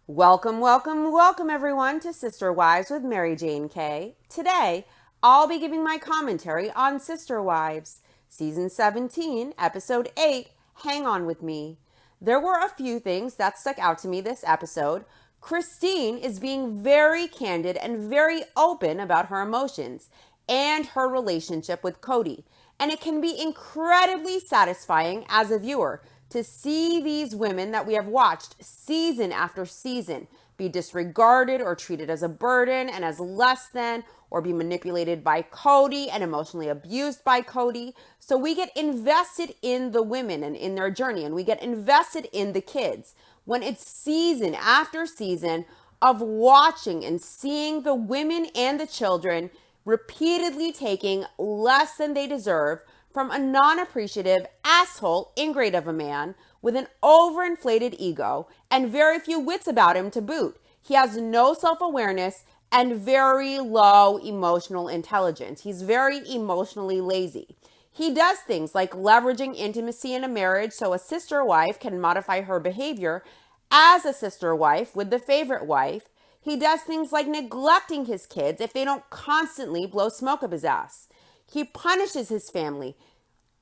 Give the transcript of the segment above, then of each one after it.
Welcome, welcome, welcome everyone to Sister Wives with MaryJane K. Today, I'll be giving my commentary on Sister Wives, Season 17, Episode 8, Hang On With Me. There were a few things that stuck out to me this episode. Christine is being very candid and very open about her emotions and her relationship with Cody. And it can be incredibly satisfying as a viewer to see these women that we have watched season after season be disregarded or treated as a burden and as less than, or be manipulated by Cody and emotionally abused by Cody. So we get invested in the women and in their journey, and we get invested in the kids when it's season after season of watching and seeing the women and the children repeatedly taking less than they deserve from a non-appreciative asshole ingrate of a man with an overinflated ego and very few wits about him to boot. He has no self-awareness and very low emotional intelligence. He's very emotionally lazy. He does things like leveraging intimacy in a marriage so a sister wife can modify her behavior as a sister wife with the favorite wife. He does things like neglecting his kids if they don't constantly blow smoke up his ass. He punishes his family.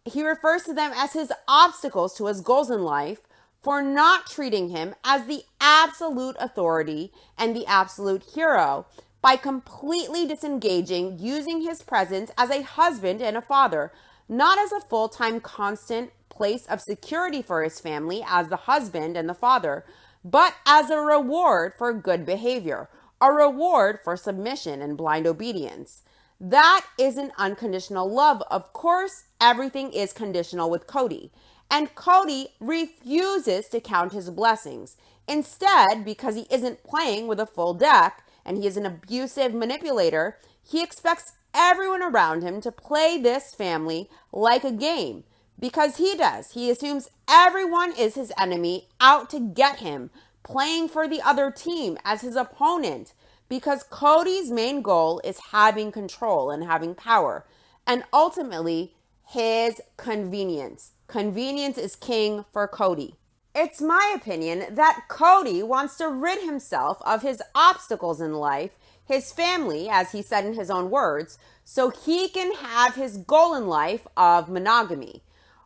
He refers to them as his obstacles to his goals in life for not treating him as the absolute authority and the absolute hero by completely disengaging, using his presence as a husband and a father, not as a full-time constant place of security for his family as the husband and the father, but as a reward for good behavior, a reward for submission and blind obedience. That isn't unconditional love. Of course, everything is conditional with Cody. And Cody refuses to count his blessings. Instead, because he isn't playing with a full deck and he is an abusive manipulator, he expects everyone around him to play this family like a game. Because he does. He assumes everyone is his enemy, out to get him, playing for the other team as his opponent. Because Cody's main goal is having control and having power, and ultimately his convenience. Convenience is king for Cody. It's my opinion that Cody wants to rid himself of his obstacles in life, his family, as he said in his own words, so he can have his goal in life of monogamy.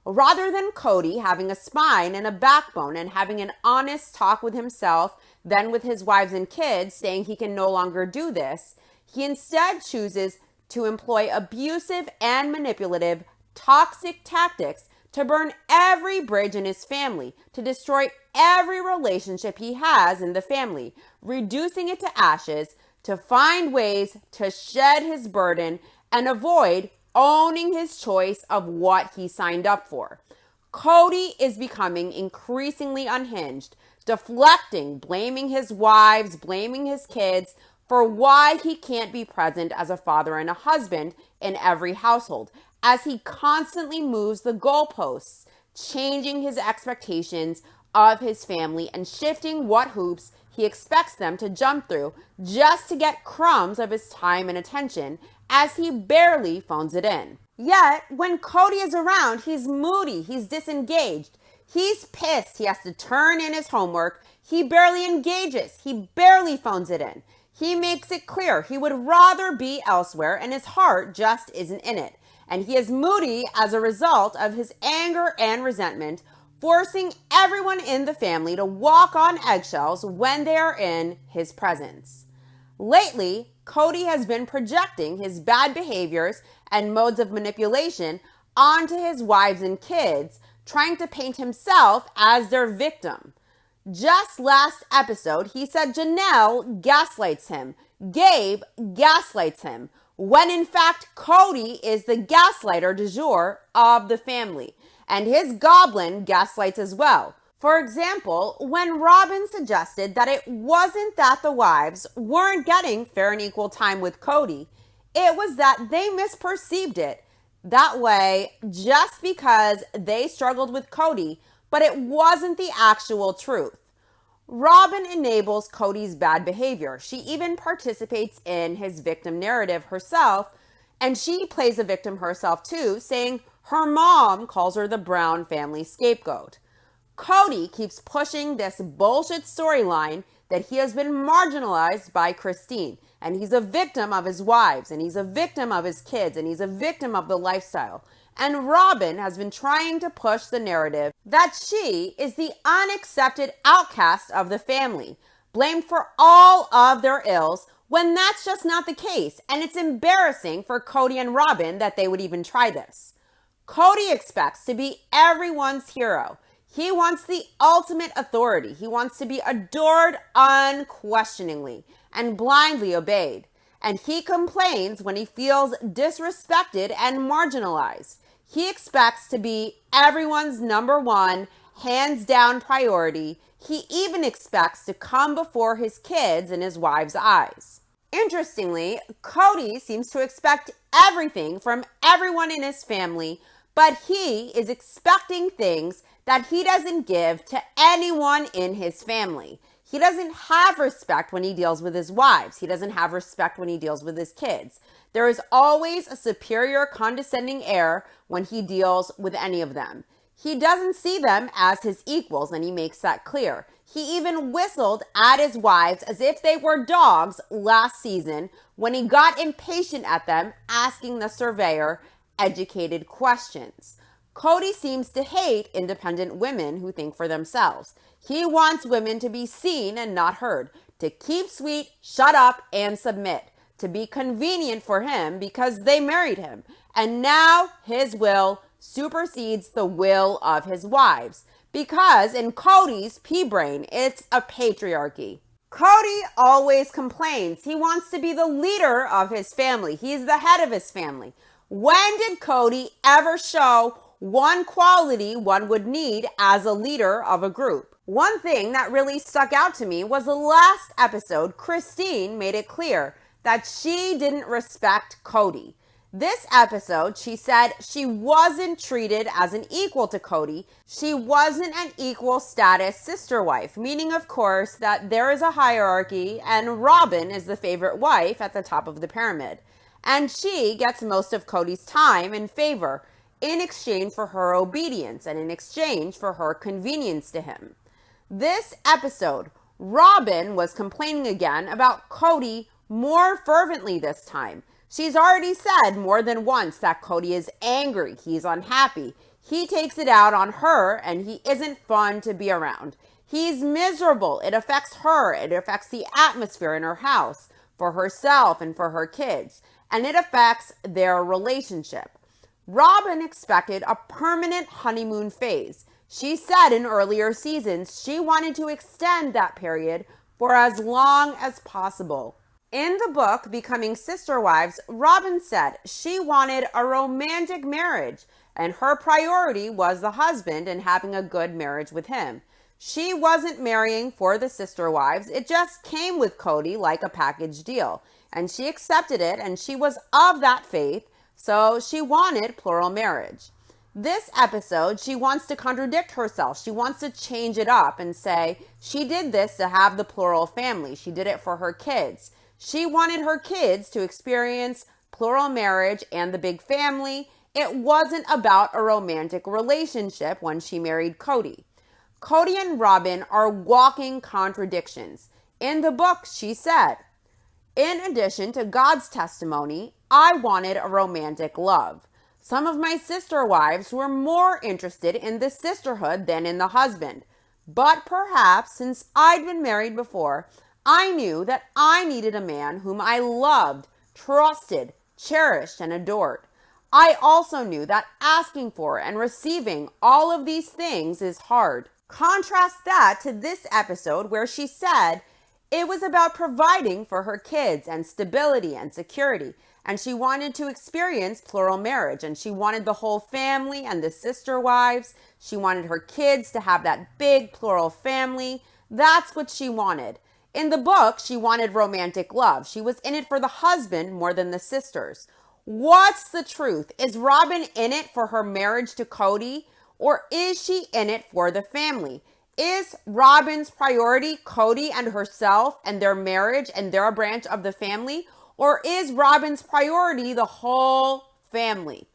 Rather than Cody having a spine and a backbone and having an honest talk with himself, then with his wives and kids, saying he can no longer do this, he instead chooses to employ abusive and manipulative, toxic tactics to burn every bridge in his family, to destroy every relationship he has in the family, reducing it to ashes, to find ways to shed his burden and avoid owning his choice of what he signed up for. Cody is becoming increasingly unhinged, deflecting, blaming his wives, blaming his kids for why he can't be present as a father and a husband in every household, as he constantly moves the goalposts, changing his expectations of his family and shifting what hoops he expects them to jump through just to get crumbs of his time and attention, as he barely phones it in. Yet, when Cody is around, he's moody, he's disengaged, he's pissed, he has to turn in his homework, he barely engages, he barely phones it in. He makes it clear he would rather be elsewhere and his heart just isn't in it. And he is moody as a result of his anger and resentment, forcing everyone in the family to walk on eggshells when they are in his presence. Lately, Cody has been projecting his bad behaviors and modes of manipulation onto his wives and kids, trying to paint himself as their victim. Just last episode, he said Janelle gaslights him, Gabe gaslights him, when in fact Cody is the gaslighter du jour of the family, and his goblin gaslights as well. For example, when Robin suggested that it wasn't that the wives weren't getting fair and equal time with Cody, it was that they misperceived it that way just because they struggled with Cody, but it wasn't the actual truth. Robin enables Cody's bad behavior. She even participates in his victim narrative herself, and she plays a victim herself too, saying her mom calls her the Brown family scapegoat. Cody keeps pushing this bullshit storyline that he has been marginalized by Christine, and he's a victim of his wives, and he's a victim of his kids, and he's a victim of the lifestyle. And Robin has been trying to push the narrative that she is the unaccepted outcast of the family, blamed for all of their ills, when that's just not the case. And it's embarrassing for Cody and Robin that they would even try this. Cody expects to be everyone's hero. He wants the ultimate authority. He wants to be adored unquestioningly and blindly obeyed. And he complains when he feels disrespected and marginalized. He expects to be everyone's number one, hands down priority. He even expects to come before his kids in his wife's eyes. Interestingly, Cody seems to expect everything from everyone in his family, but he is expecting things that he doesn't give to anyone in his family. He doesn't have respect when he deals with his wives. He doesn't have respect when he deals with his kids. There is always a superior, condescending air when he deals with any of them. He doesn't see them as his equals, and he makes that clear. He even whistled at his wives as if they were dogs last season when he got impatient at them asking the surveyor educated questions. Cody seems to hate independent women who think for themselves. He wants women to be seen and not heard, to keep sweet, shut up, and submit, to be convenient for him because they married him. And now his will supersedes the will of his wives, because in Cody's pea-brain, it's a patriarchy. Cody always complains he wants to be the leader of his family. He's the head of his family. When did Cody ever show one quality one would need as a leader of a group? One thing that really stuck out to me was the last episode. Christine made it clear that she didn't respect Cody. This episode, she said she wasn't treated as an equal to Cody. She wasn't an equal status sister wife, meaning, of course, that there is a hierarchy and Robin is the favorite wife at the top of the pyramid. And she gets most of Cody's time and favor in exchange for her obedience and in exchange for her convenience to him. This episode, Robin was complaining again about Cody more fervently this time. She's already said more than once that Cody is angry, he's unhappy. He takes it out on her and he isn't fun to be around. He's miserable. It affects her. It affects the atmosphere in her house, for herself and for her kids. And it affects their relationship. Robin expected a permanent honeymoon phase. She said in earlier seasons she wanted to extend that period for as long as possible. In the book, Becoming Sister Wives, Robin said she wanted a romantic marriage, and her priority was the husband and having a good marriage with him. She wasn't marrying for the sister wives. It just came with Cody like a package deal, and she accepted it, and she was of that faith, so she wanted plural marriage. This episode, she wants to contradict herself. She wants to change it up and say she did this to have the plural family. She did it for her kids. She wanted her kids to experience plural marriage and the big family. It wasn't about a romantic relationship when she married Cody. Cody and Robin are walking contradictions. In the book, she said, in addition to God's testimony, I wanted a romantic love. Some of my sister wives were more interested in the sisterhood than in the husband. But perhaps since I'd been married before, I knew that I needed a man whom I loved, trusted, cherished, and adored. I also knew that asking for and receiving all of these things is hard. Contrast that to this episode where she said it was about providing for her kids and stability and security, and she wanted to experience plural marriage, and she wanted the whole family and the sister wives. She wanted her kids to have that big plural family. That's what she wanted. In the book, she wanted romantic love. She was in it for the husband more than the sisters. What's the truth? Is Robin in it for her marriage to Cody, or is she in it for the family? Is Robin's priority Cody and herself and their marriage and their branch of the family, or is Robin's priority the whole family?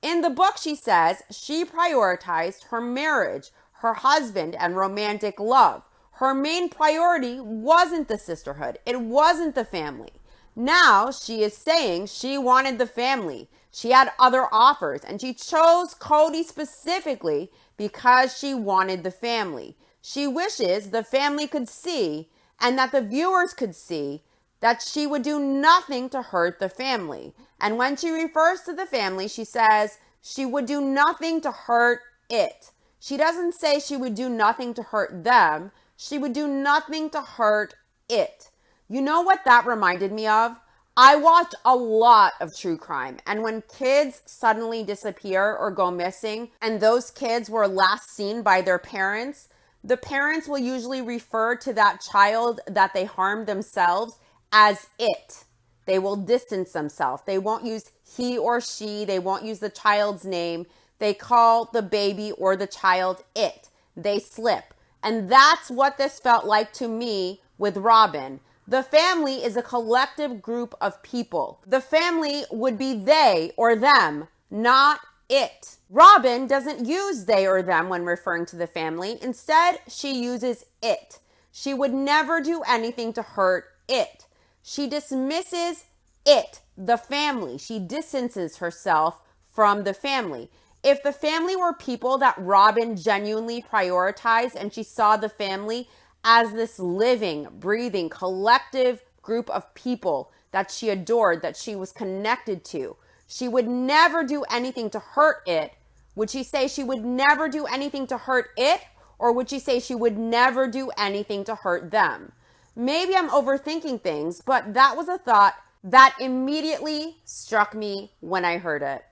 In the book, she says she prioritized her marriage, her husband, and romantic love. Her main priority wasn't the sisterhood. It wasn't the family. Now she is saying she wanted the family. She had other offers, and she chose Cody specifically because she wanted the family. She wishes the family could see, and that the viewers could see, that she would do nothing to hurt the family. And when she refers to the family, she says she would do nothing to hurt it. She doesn't say she would do nothing to hurt them. She would do nothing to hurt it. You know what that reminded me of? I watch a lot of true crime, and when kids suddenly disappear or go missing, and those kids were last seen by their parents, the parents will usually refer to that child that they harmed themselves as it. They will distance themselves. They won't use he or she. They won't use the child's name. They call the baby or the child it. They slip. And that's what this felt like to me with Robin. The family is a collective group of people. The family would be they or them, not it. Robin doesn't use they or them when referring to the family. Instead, she uses it. She would never do anything to hurt it. She dismisses it, the family. She distances herself from the family. If the family were people that Robin genuinely prioritized, and she saw the family as this living, breathing, collective group of people that she adored, that she was connected to, she would never do anything to hurt it. Would she say she would never do anything to hurt it? Or would she say she would never do anything to hurt them? Maybe I'm overthinking things, but that was a thought that immediately struck me when I heard it.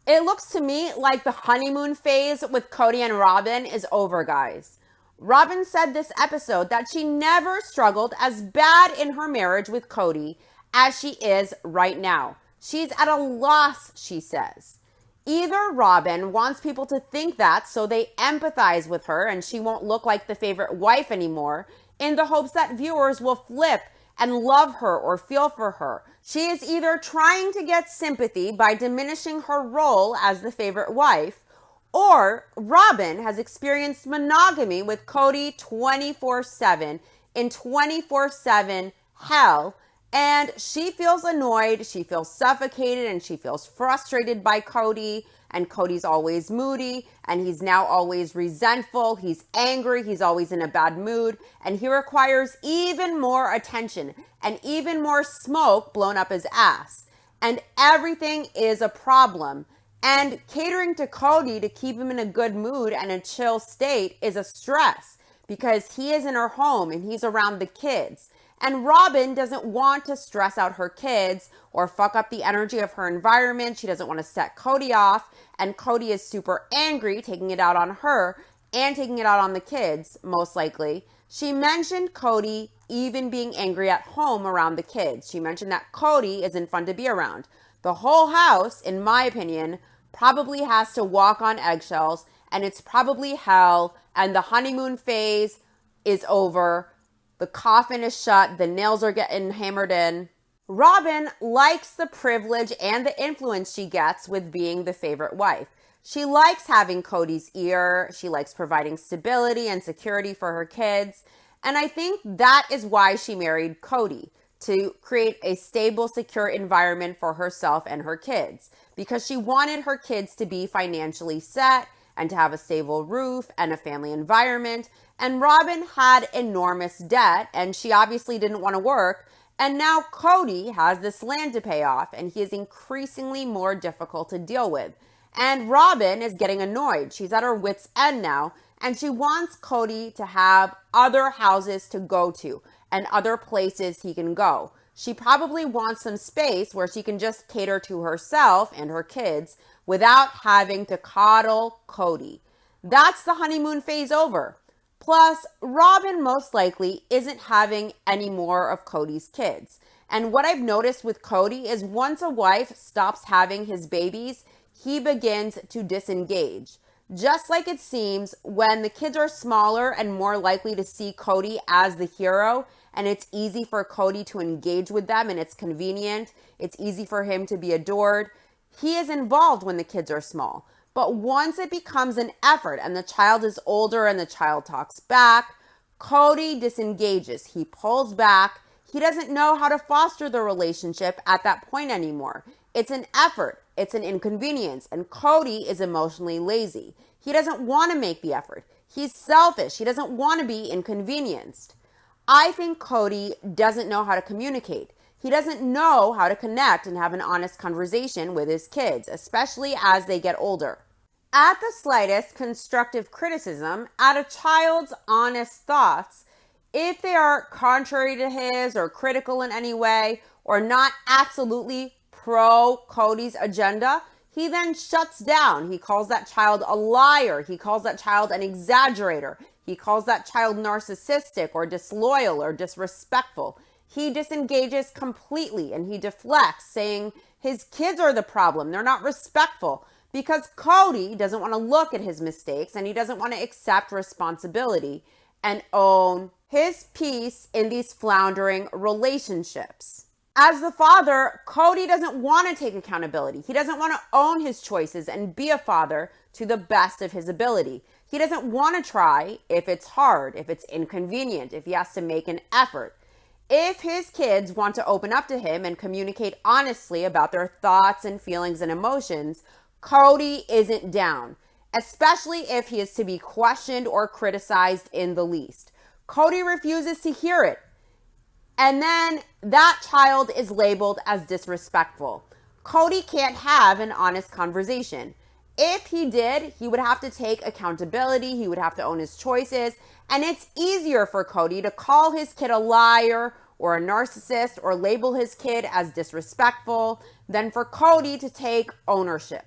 It looks to me like the honeymoon phase with Cody and Robin is over, guys. Robin said this episode that she never struggled as bad in her marriage with Cody as she is right now. She's at a loss, she says. Either Robin wants people to think that so they empathize with her and she won't look like the favorite wife anymore, in the hopes that viewers will flip and love her or feel for her. She is either trying to get sympathy by diminishing her role as the favorite wife, or Robin has experienced monogamy with Cody 24/7 in 24/7 hell, and she feels annoyed, she feels suffocated, and she feels frustrated by Cody. And Cody's always moody, and he's now always resentful. He's angry. He's always in a bad mood, and he requires even more attention and even more smoke blown up his ass. And everything is a problem. And catering to Cody to keep him in a good mood and a chill state is a stress because he is in her home and he's around the kids. And Robin doesn't want to stress out her kids or fuck up the energy of her environment. She doesn't want to set Cody off. And Cody is super angry, taking it out on her and taking it out on the kids, most likely. She mentioned Cody even being angry at home around the kids. She mentioned that Cody isn't fun to be around. The whole house, in my opinion, probably has to walk on eggshells, and it's probably hell, and the honeymoon phase is over. The coffin is shut. The nails are getting hammered in. Robin likes the privilege and the influence she gets with being the favorite wife. She likes having Cody's ear. She likes providing stability and security for her kids. And I think that is why she married Cody, to create a stable, secure environment for herself and her kids, because she wanted her kids to be financially set and to have a stable roof and a family environment. And Robin had enormous debt, and she obviously didn't want to work. And now Cody has this land to pay off, and he is increasingly more difficult to deal with. And Robin is getting annoyed. She's at her wit's end now, and she wants Cody to have other houses to go to and other places he can go. She probably wants some space where she can just cater to herself and her kids without having to coddle Cody. That's the honeymoon phase over. Plus, Robin most likely isn't having any more of Cody's kids. And what I've noticed with Cody is once a wife stops having his babies, he begins to disengage. Just like it seems when the kids are smaller and more likely to see Cody as the hero, and it's easy for Cody to engage with them and it's convenient, it's easy for him to be adored, he is involved when the kids are small. But once it becomes an effort and the child is older and the child talks back, Cody disengages. He pulls back. He doesn't know how to foster the relationship at that point anymore. It's an effort. It's an inconvenience. And Cody is emotionally lazy. He doesn't want to make the effort. He's selfish. He doesn't want to be inconvenienced. I think Cody doesn't know how to communicate. He doesn't know how to connect and have an honest conversation with his kids, especially as they get older. At the slightest constructive criticism at a child's honest thoughts, if they are contrary to his or critical in any way or not absolutely pro Cody's agenda, he then shuts down. He calls that child a liar. He calls that child an exaggerator. He calls that child narcissistic or disloyal or disrespectful. He disengages completely and he deflects, saying his kids are the problem. They're not respectful, because Cody doesn't want to look at his mistakes and he doesn't want to accept responsibility and own his piece in these floundering relationships. As the father, Cody doesn't want to take accountability. He doesn't want to own his choices and be a father to the best of his ability. He doesn't want to try if it's hard, if it's inconvenient, if he has to make an effort. If his kids want to open up to him and communicate honestly about their thoughts and feelings and emotions, Cody isn't down, especially if he is to be questioned or criticized in the least. Cody refuses to hear it. And then that child is labeled as disrespectful. Cody can't have an honest conversation. If he did, he would have to take accountability. He would have to own his choices. And it's easier for Cody to call his kid a liar or a narcissist or label his kid as disrespectful than for Cody to take ownership.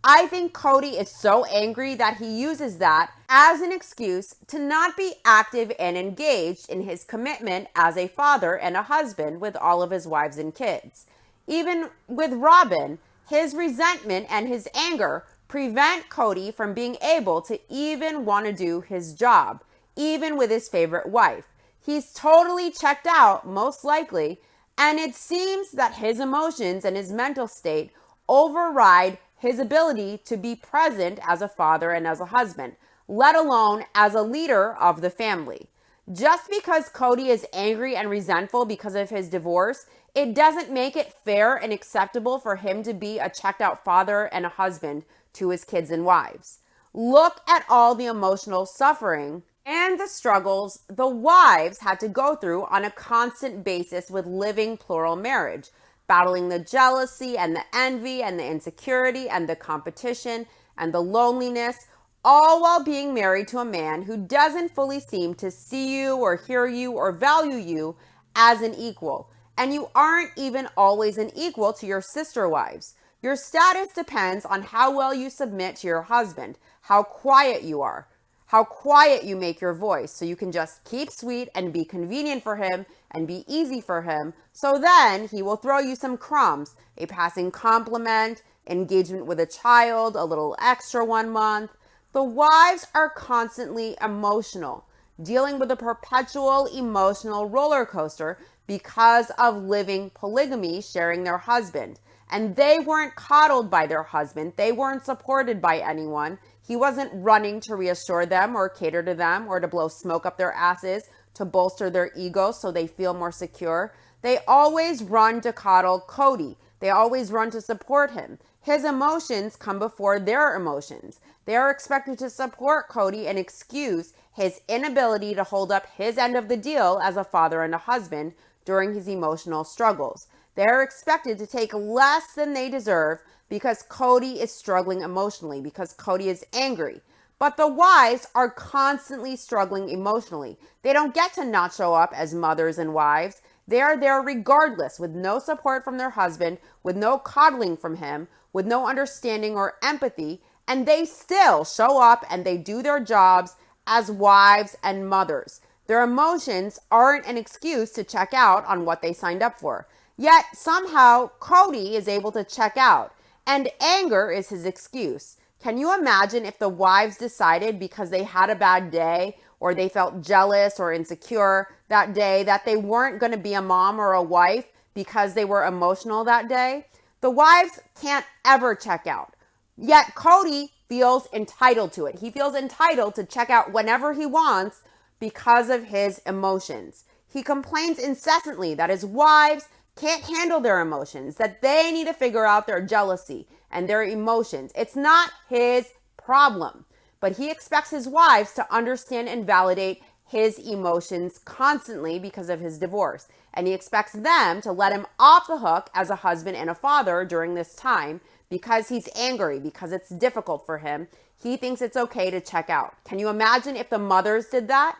I think Cody is so angry that he uses that as an excuse to not be active and engaged in his commitment as a father and a husband with all of his wives and kids. Even with Robin, his resentment and his anger prevent Cody from being able to even want to do his job, even with his favorite wife. He's totally checked out, most likely, and it seems that his emotions and his mental state override his ability to be present as a father and as a husband, let alone as a leader of the family. Just because Cody is angry and resentful because of his divorce, it doesn't make it fair and acceptable for him to be a checked out father and a husband to his kids and wives. Look at all the emotional suffering and the struggles the wives had to go through on a constant basis with living plural marriage, battling the jealousy and the envy and the insecurity and the competition and the loneliness, all while being married to a man who doesn't fully seem to see you or hear you or value you as an equal. And you aren't even always an equal to your sister wives. Your status depends on how well you submit to your husband, how quiet you are, how quiet you make your voice so you can just keep sweet and be convenient for him and be easy for him. So then he will throw you some crumbs, a passing compliment, engagement with a child, a little extra 1 month. The wives are constantly emotional, dealing with a perpetual emotional roller coaster because of living polygamy, sharing their husband. And they weren't coddled by their husband. They weren't supported by anyone. He wasn't running to reassure them or cater to them or to blow smoke up their asses to bolster their ego so they feel more secure. They always run to coddle Cody. They always run to support him. His emotions come before their emotions. They are expected to support Cody and excuse his inability to hold up his end of the deal as a father and a husband during his emotional struggles. They are expected to take less than they deserve because Cody is struggling emotionally, because Cody is angry. But the wives are constantly struggling emotionally. They don't get to not show up as mothers and wives. They are there regardless, with no support from their husband, with no coddling from him, with no understanding or empathy, and they still show up and they do their jobs as wives and mothers. Their emotions aren't an excuse to check out on what they signed up for. Yet somehow Cody is able to check out, and anger is his excuse. Can you imagine if the wives decided because they had a bad day or they felt jealous or insecure that day that they weren't going to be a mom or a wife because they were emotional that day? The wives can't ever check out. Yet Cody feels entitled to it. He feels entitled to check out whenever he wants because of his emotions. He complains incessantly that his wives can't handle their emotions, that they need to figure out their jealousy and their emotions. It's not his problem, but he expects his wives to understand and validate his emotions constantly because of his divorce. And he expects them to let him off the hook as a husband and a father during this time because he's angry, because it's difficult for him. He thinks it's okay to check out. Can you imagine if the mothers did that?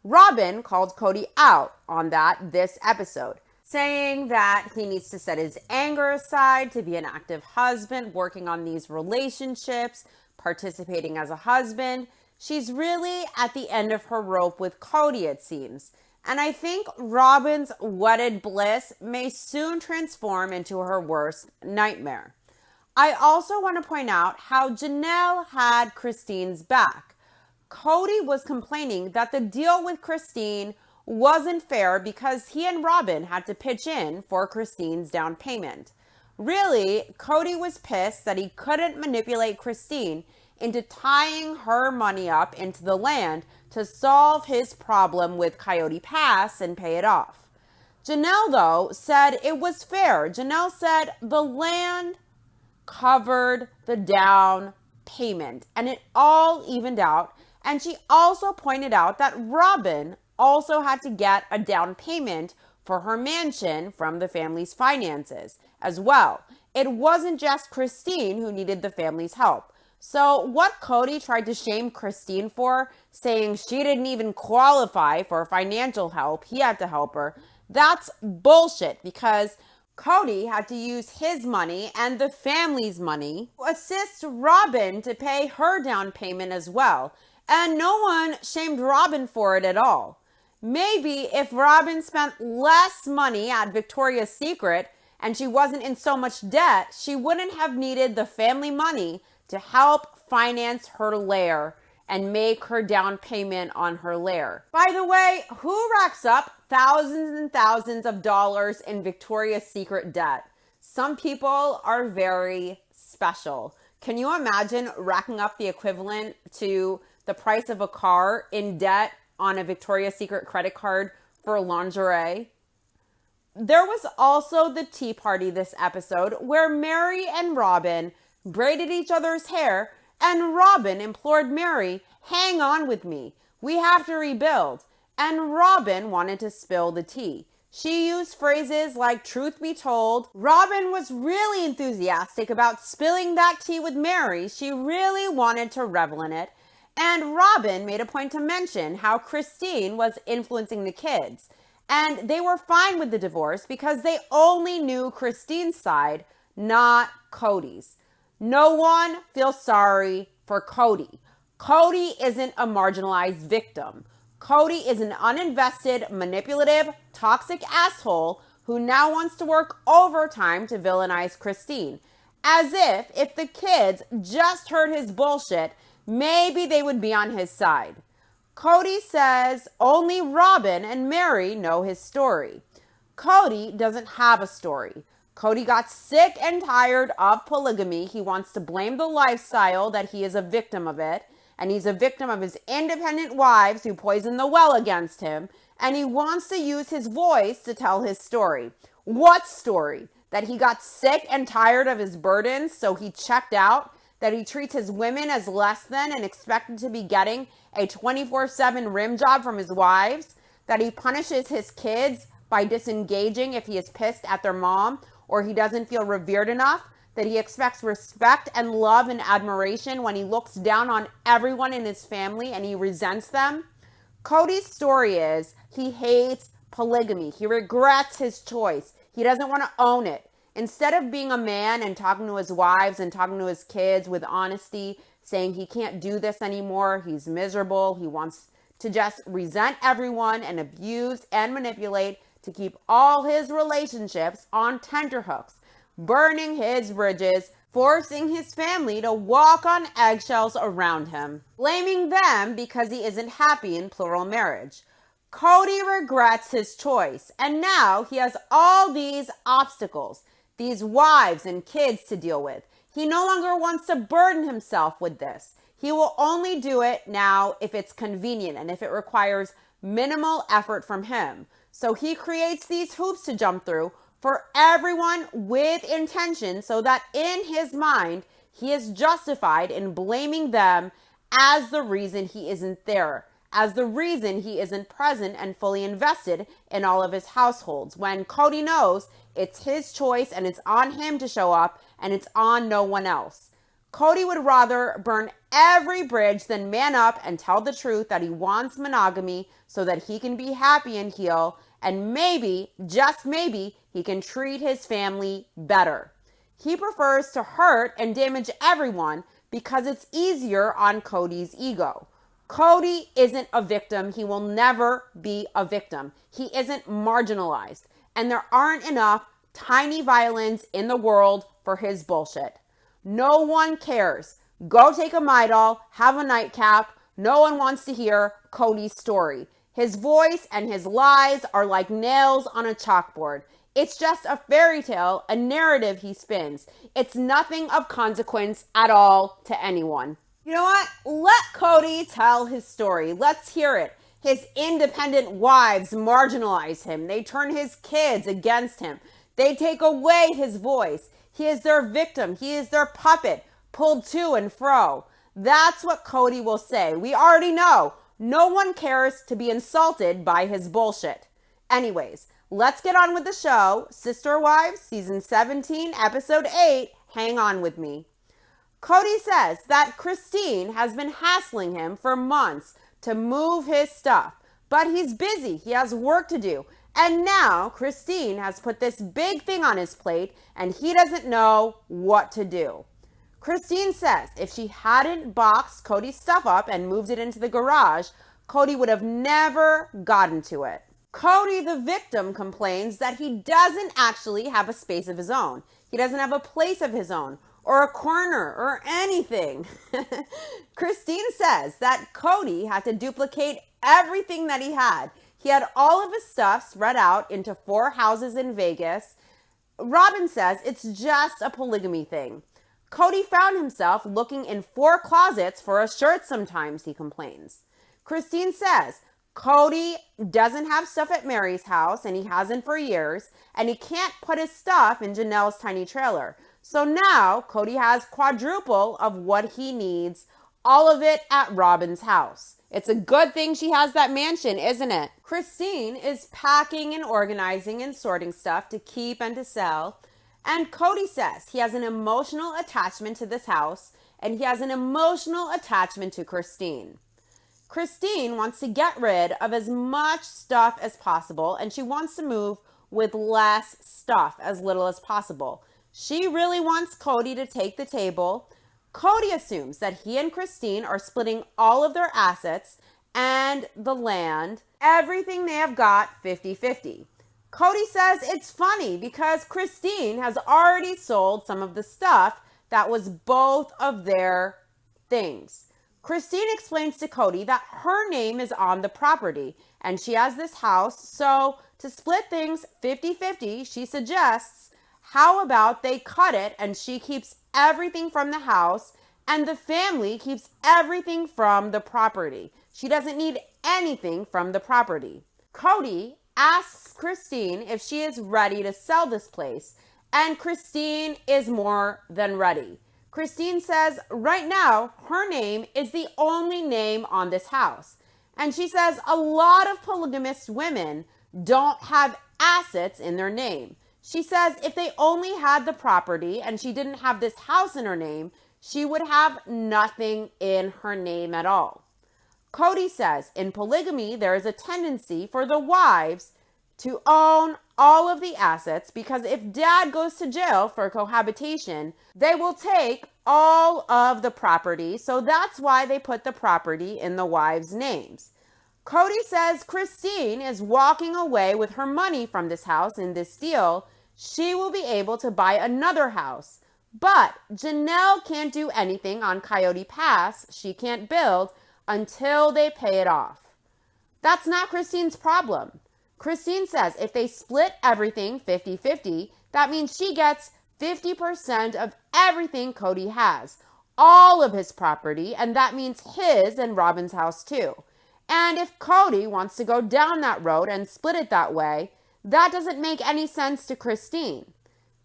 Robin called Cody out on that this episode, saying that he needs to set his anger aside to be an active husband, working on these relationships, participating as a husband. She's really at the end of her rope with Cody, it seems. And I think Robin's wedded bliss may soon transform into her worst nightmare. I also want to point out how Janelle had Christine's back. Cody was complaining that the deal with Christine wasn't fair because he and Robin had to pitch in for Christine's down payment. Really, Cody was pissed that he couldn't manipulate Christine into tying her money up into the land to solve his problem with Coyote Pass and pay it off. Janelle, though, said it was fair. Janelle said the land covered the down payment and it all evened out. And she also pointed out that Robin also had to get a down payment for her mansion from the family's finances as well. It wasn't just Christine who needed the family's help. So what Cody tried to shame Christine for, saying she didn't even qualify for financial help, he had to help her, that's bullshit because Cody had to use his money and the family's money to assist Robin to pay her down payment as well. And no one shamed Robin for it at all. Maybe if Robin spent less money at Victoria's Secret and she wasn't in so much debt, she wouldn't have needed the family money to help finance her lair and make her down payment on her lair. By the way, who racks up thousands and thousands of dollars in Victoria's Secret debt? Some people are very special. Can you imagine racking up the equivalent to the price of a car in debt on a Victoria's Secret credit card for lingerie? There was also the tea party this episode where Mary and Robin braided each other's hair and Robin implored Mary, hang on with me. We have to rebuild. And Robin wanted to spill the tea. She used phrases like truth be told. Robin was really enthusiastic about spilling that tea with Mary. She really wanted to revel in it. And Robin made a point to mention how Christine was influencing the kids. And they were fine with the divorce because they only knew Christine's side, not Cody's. No one feels sorry for Cody. Cody isn't a marginalized victim. Cody is an uninvested, manipulative, toxic asshole who now wants to work overtime to villainize Christine. As if the kids just heard his bullshit, maybe they would be on his side. Cody says only Robin and Mary know his story. Cody doesn't have a story. Cody got sick and tired of polygamy. He wants to blame the lifestyle that he is a victim of it. And he's a victim of his independent wives who poisoned the well against him. And he wants to use his voice to tell his story. What story? That he got sick and tired of his burdens, so he checked out? That he treats his women as less than and expected to be getting a 24/7 rim job from his wives? That he punishes his kids by disengaging if he is pissed at their mom or he doesn't feel revered enough? That he expects respect and love and admiration when he looks down on everyone in his family and he resents them? Cody's story is he hates polygamy. He regrets his choice. He doesn't want to own it. Instead of being a man and talking to his wives and talking to his kids with honesty, saying he can't do this anymore, he's miserable, he wants to just resent everyone and abuse and manipulate to keep all his relationships on tenterhooks, burning his bridges, forcing his family to walk on eggshells around him, blaming them because he isn't happy in plural marriage. Cody regrets his choice, and now he has all these obstacles, these wives and kids to deal with. He no longer wants to burden himself with this. He will only do it now if it's convenient and if it requires minimal effort from him. So he creates these hoops to jump through for everyone with intention so that in his mind, he is justified in blaming them as the reason he isn't there, as the reason he isn't present and fully invested in all of his households, when Cody knows it's his choice and it's on him to show up and it's on no one else. Cody would rather burn every bridge than man up and tell the truth that he wants monogamy so that he can be happy and heal, and maybe, just maybe, he can treat his family better. He prefers to hurt and damage everyone because it's easier on Cody's ego. Cody isn't a victim. He will never be a victim. He isn't marginalized. And there aren't enough tiny violins in the world for his bullshit. No one cares. Go take a Midol, have a nightcap. No one wants to hear Cody's story. His voice and his lies are like nails on a chalkboard. It's just a fairy tale, a narrative he spins. It's nothing of consequence at all to anyone. You know what? Let Cody tell his story. Let's hear it. His independent wives marginalize him. They turn his kids against him. They take away his voice. He is their victim. He is their puppet, pulled to and fro. That's what Cody will say. We already know. No one cares to be insulted by his bullshit. Anyways, let's get on with the show. Sister Wives, Season 17, Episode 8, Hang On With Me. Cody says that Christine has been hassling him for months to move his stuff, but he's busy. He has work to do. And now Christine has put this big thing on his plate and he doesn't know what to do. Christine says if she hadn't boxed Cody's stuff up and moved it into the garage, Cody would have never gotten to it. Cody, the victim, complains that he doesn't actually have a space of his own. He doesn't have a place of his own, or a corner, or anything. Christine says that Cody had to duplicate everything that he had. He had all of his stuff spread out into 4 houses in Vegas. Robin says it's just a polygamy thing. Cody found himself looking in 4 closets for a shirt sometimes, he complains. Christine says Cody doesn't have stuff at Mary's house, and he hasn't for years, and he can't put his stuff in Janelle's tiny trailer. So now Cody has quadruple of what he needs, all of it at Robin's house. It's a good thing she has that mansion, isn't it? Christine is packing and organizing and sorting stuff to keep and to sell. And Cody says he has an emotional attachment to this house, and he has an emotional attachment to Christine. Christine wants to get rid of as much stuff as possible, and she wants to move with less stuff, as little as possible. She really wants Cody to take the table. Cody assumes that he and Christine are splitting all of their assets and the land, everything they have got 50-50. Cody says it's funny because Christine has already sold some of the stuff that was both of their things. Christine explains to Cody that her name is on the property and she has this house, so to split things 50-50, she suggests, how about they cut it and she keeps everything from the house and the family keeps everything from the property. She doesn't need anything from the property. Cody asks Christine if she is ready to sell this place, and Christine is more than ready. Christine says right now her name is the only name on this house. And she says a lot of polygamist women don't have assets in their name. She says if they only had the property and she didn't have this house in her name, she would have nothing in her name at all. Cody says in polygamy, there is a tendency for the wives to own all of the assets because if dad goes to jail for cohabitation, they will take all of the property. So that's why they put the property in the wives' names. Cody says Christine is walking away with her money from this house in this deal. She will be able to buy another house. But Janelle can't do anything on Coyote Pass. She can't build until they pay it off. That's not Christine's problem. Christine says if they split everything 50-50, that means she gets 50% of everything Cody has. all of his property, and that means his and Robin's house too. And if Cody wants to go down that road and split it that way, that doesn't make any sense to Christine.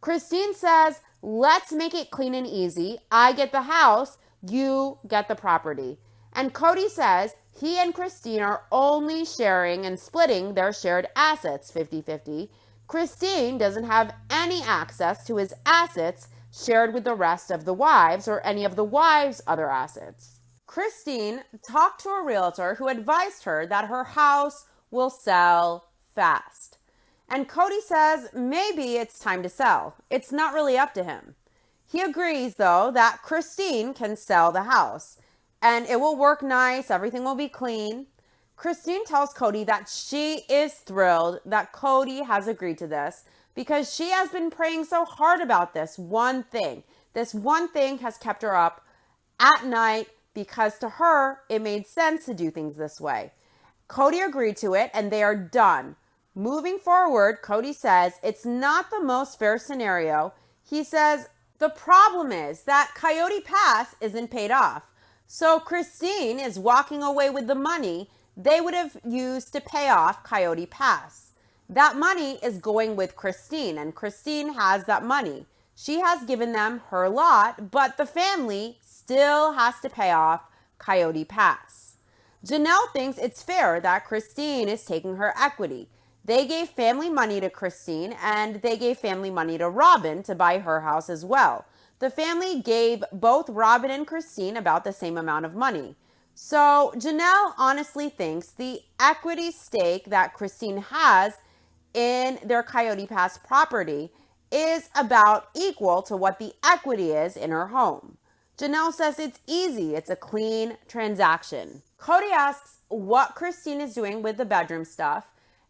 Christine says, let's make it clean and easy. I get the house, you get the property. And Cody says he and Christine are only sharing and splitting their shared assets 50-50. Christine doesn't have any access to his assets shared with the rest of the wives or any of the wives' other assets. Christine talked to a realtor who advised her that her house will sell fast. And Cody says maybe it's time to sell. It's not really up to him. He agrees, though, that Christine can sell the house and it will work nice. Everything will be clean. Christine tells Cody that she is thrilled that Cody has agreed to this because she has been praying so hard about this one thing. This one thing has kept her up at night because to her, it made sense to do things this way. Cody agreed to it and they are done. Moving forward, Cody says it's not the most fair scenario. He says the problem is that Coyote Pass isn't paid off. So Christine is walking away with the money they would have used to pay off Coyote Pass. That money is going with Christine, and Christine has that money. She has given them her lot, but the family still has to pay off Coyote Pass. Janelle thinks it's fair that Christine is taking her equity. They gave family money to Christine, and they gave family money to Robin to buy her house as well. The family gave both Robin and Christine about the same amount of money. So Janelle honestly thinks the equity stake that Christine has in their Coyote Pass property is about equal to what the equity is in her home. Janelle says it's easy. It's a clean transaction. Cody asks what Christine is doing with the bedroom stuff,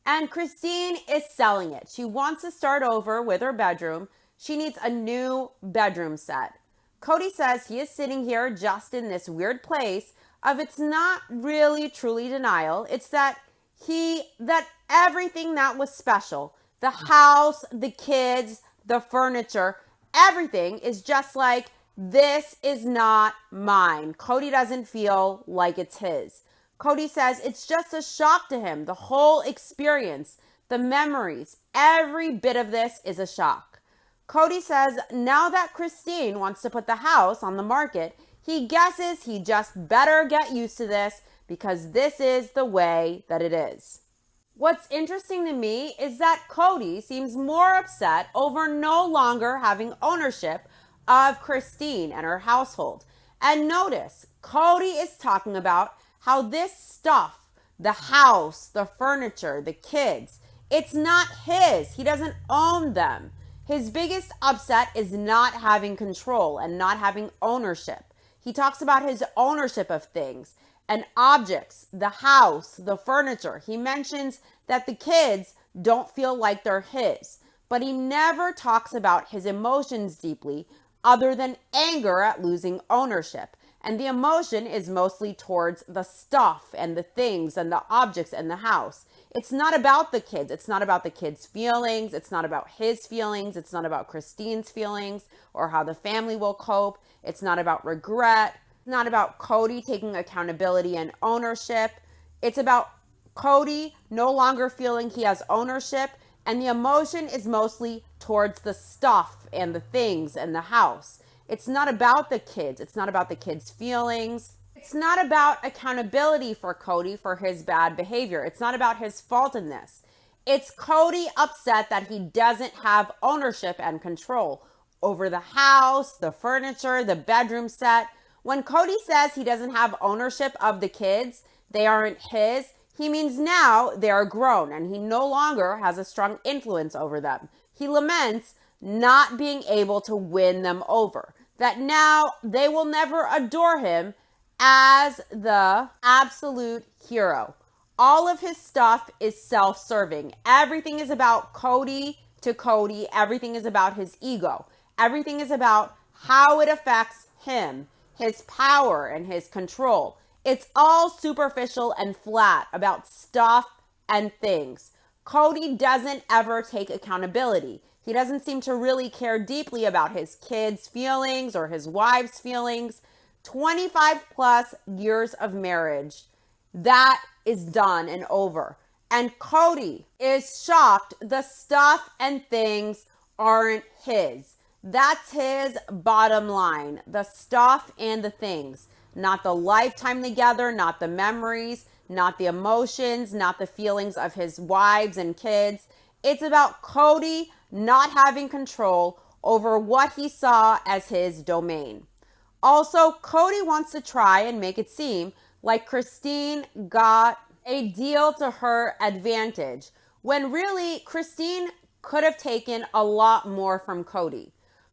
and Christine is selling it. She wants to start over with her bedroom. She needs a new bedroom set. Cody says he is sitting here just in this weird place of it's not really truly denial. It's that everything that was special, the house, the kids, the furniture, everything is just like, this is not mine. Cody doesn't feel like it's his. Cody says it's just a shock to him. The whole experience, the memories, every bit of this is a shock. Cody says now that Christine wants to put the house on the market, he guesses he just better get used to this because this is the way that it is. What's interesting to me is that Cody seems more upset over no longer having ownership of Christine and her household. And notice, Cody is talking about how this stuff, the house, the furniture, the kids, it's not his. He doesn't own them. His biggest upset is not having control and not having ownership. He talks about his ownership of things and objects, the house, the furniture. He mentions that the kids don't feel like they're his, but he never talks about his emotions deeply other than anger at losing ownership. And the emotion is mostly towards the stuff and the things and the objects and the house. It's not about the kids. It's not about the kids' feelings. It's not about his feelings. It's not about Christine's feelings or how the family will cope. It's not about regret. It's not about Cody taking accountability and ownership. It's about Cody no longer feeling he has ownership. And the emotion is mostly towards the stuff and the things and the house. It's not about the kids. It's not about the kids' feelings. It's not about accountability for Cody for his bad behavior. It's not about his fault in this. It's Cody upset that he doesn't have ownership and control over the house, the furniture, the bedroom set. When Cody says he doesn't have ownership of the kids, they aren't his, he means now they are grown and he no longer has a strong influence over them. He laments not being able to win them over, that now they will never adore him as the absolute hero. All of his stuff is self-serving. Everything is about Cody to Cody. Everything is about his ego. Everything is about how it affects him, his power and his control. It's all superficial and flat about stuff and things. Cody doesn't ever take accountability. He doesn't seem to really care deeply about his kids' feelings or his wife's feelings. 25 plus years of marriage. That is done and over. And Cody is shocked the stuff and things aren't his. That's his bottom line. The stuff and the things. Not the lifetime together, not the memories, not the emotions, not the feelings of his wives and kids. It's about Cody not having control over what he saw as his domain. Also, Cody wants to try and make it seem like Christine got a deal to her advantage, when really Christine could have taken a lot more from Cody.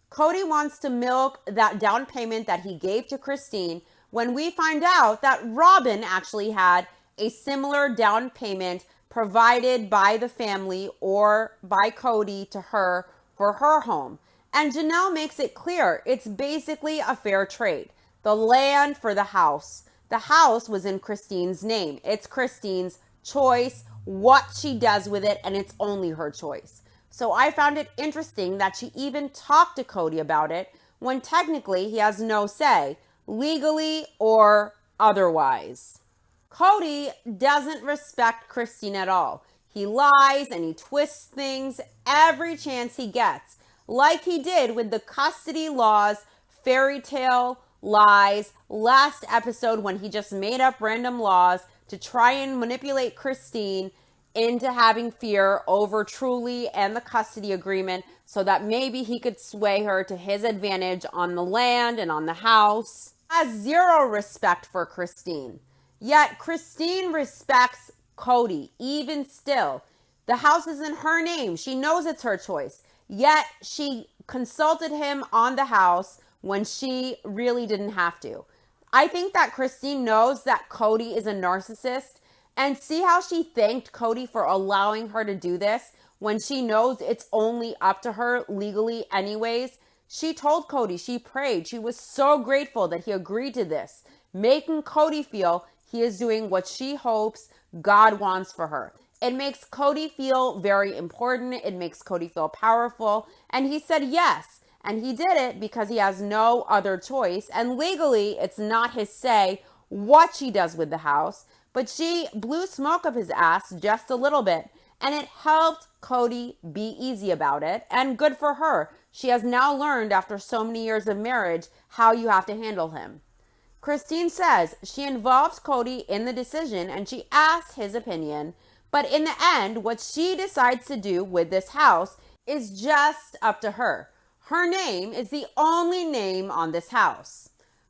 Cody wants to milk that down payment that he gave to Christine, when we find out that Robin actually had a similar down payment provided by the family or by Cody to her for her home. And Janelle makes it clear it's basically a fair trade. The land for the house. The house was in Christine's name. It's Christine's choice, what she does with it, and it's only her choice. So I found it interesting that she even talked to Cody about it when technically he has no say, legally or otherwise. Cody doesn't respect Christine at all. He lies and he twists things every chance he gets, like he did with the custody laws, fairy tale lies last episode, when he just made up random laws to try and manipulate Christine into having fear over Truly and the custody agreement so that maybe he could sway her to his advantage on the land and on the house. Has zero respect for Christine. Yet Christine respects Cody even still. The house is in her name. She knows it's her choice. Yet she consulted him on the house when she really didn't have to. I think that Christine knows that Cody is a narcissist, and see how she thanked Cody for allowing her to do this when she knows it's only up to her legally anyways. She told Cody, she prayed, she was so grateful that he agreed to this, making Cody feel he is doing what she hopes God wants for her. It makes Cody feel very important. It makes Cody feel powerful. And he said yes. And he did it because he has no other choice. And legally, it's not his say what she does with the house. But she blew smoke up his ass just a little bit. And it helped Cody be easy about it. And good for her. She has now learned after so many years of marriage how you have to handle him. Christine says she involved Cody in the decision and she asked his opinion. But in the end, what she decides to do with this house is just up to her. Her name is the only name on this house.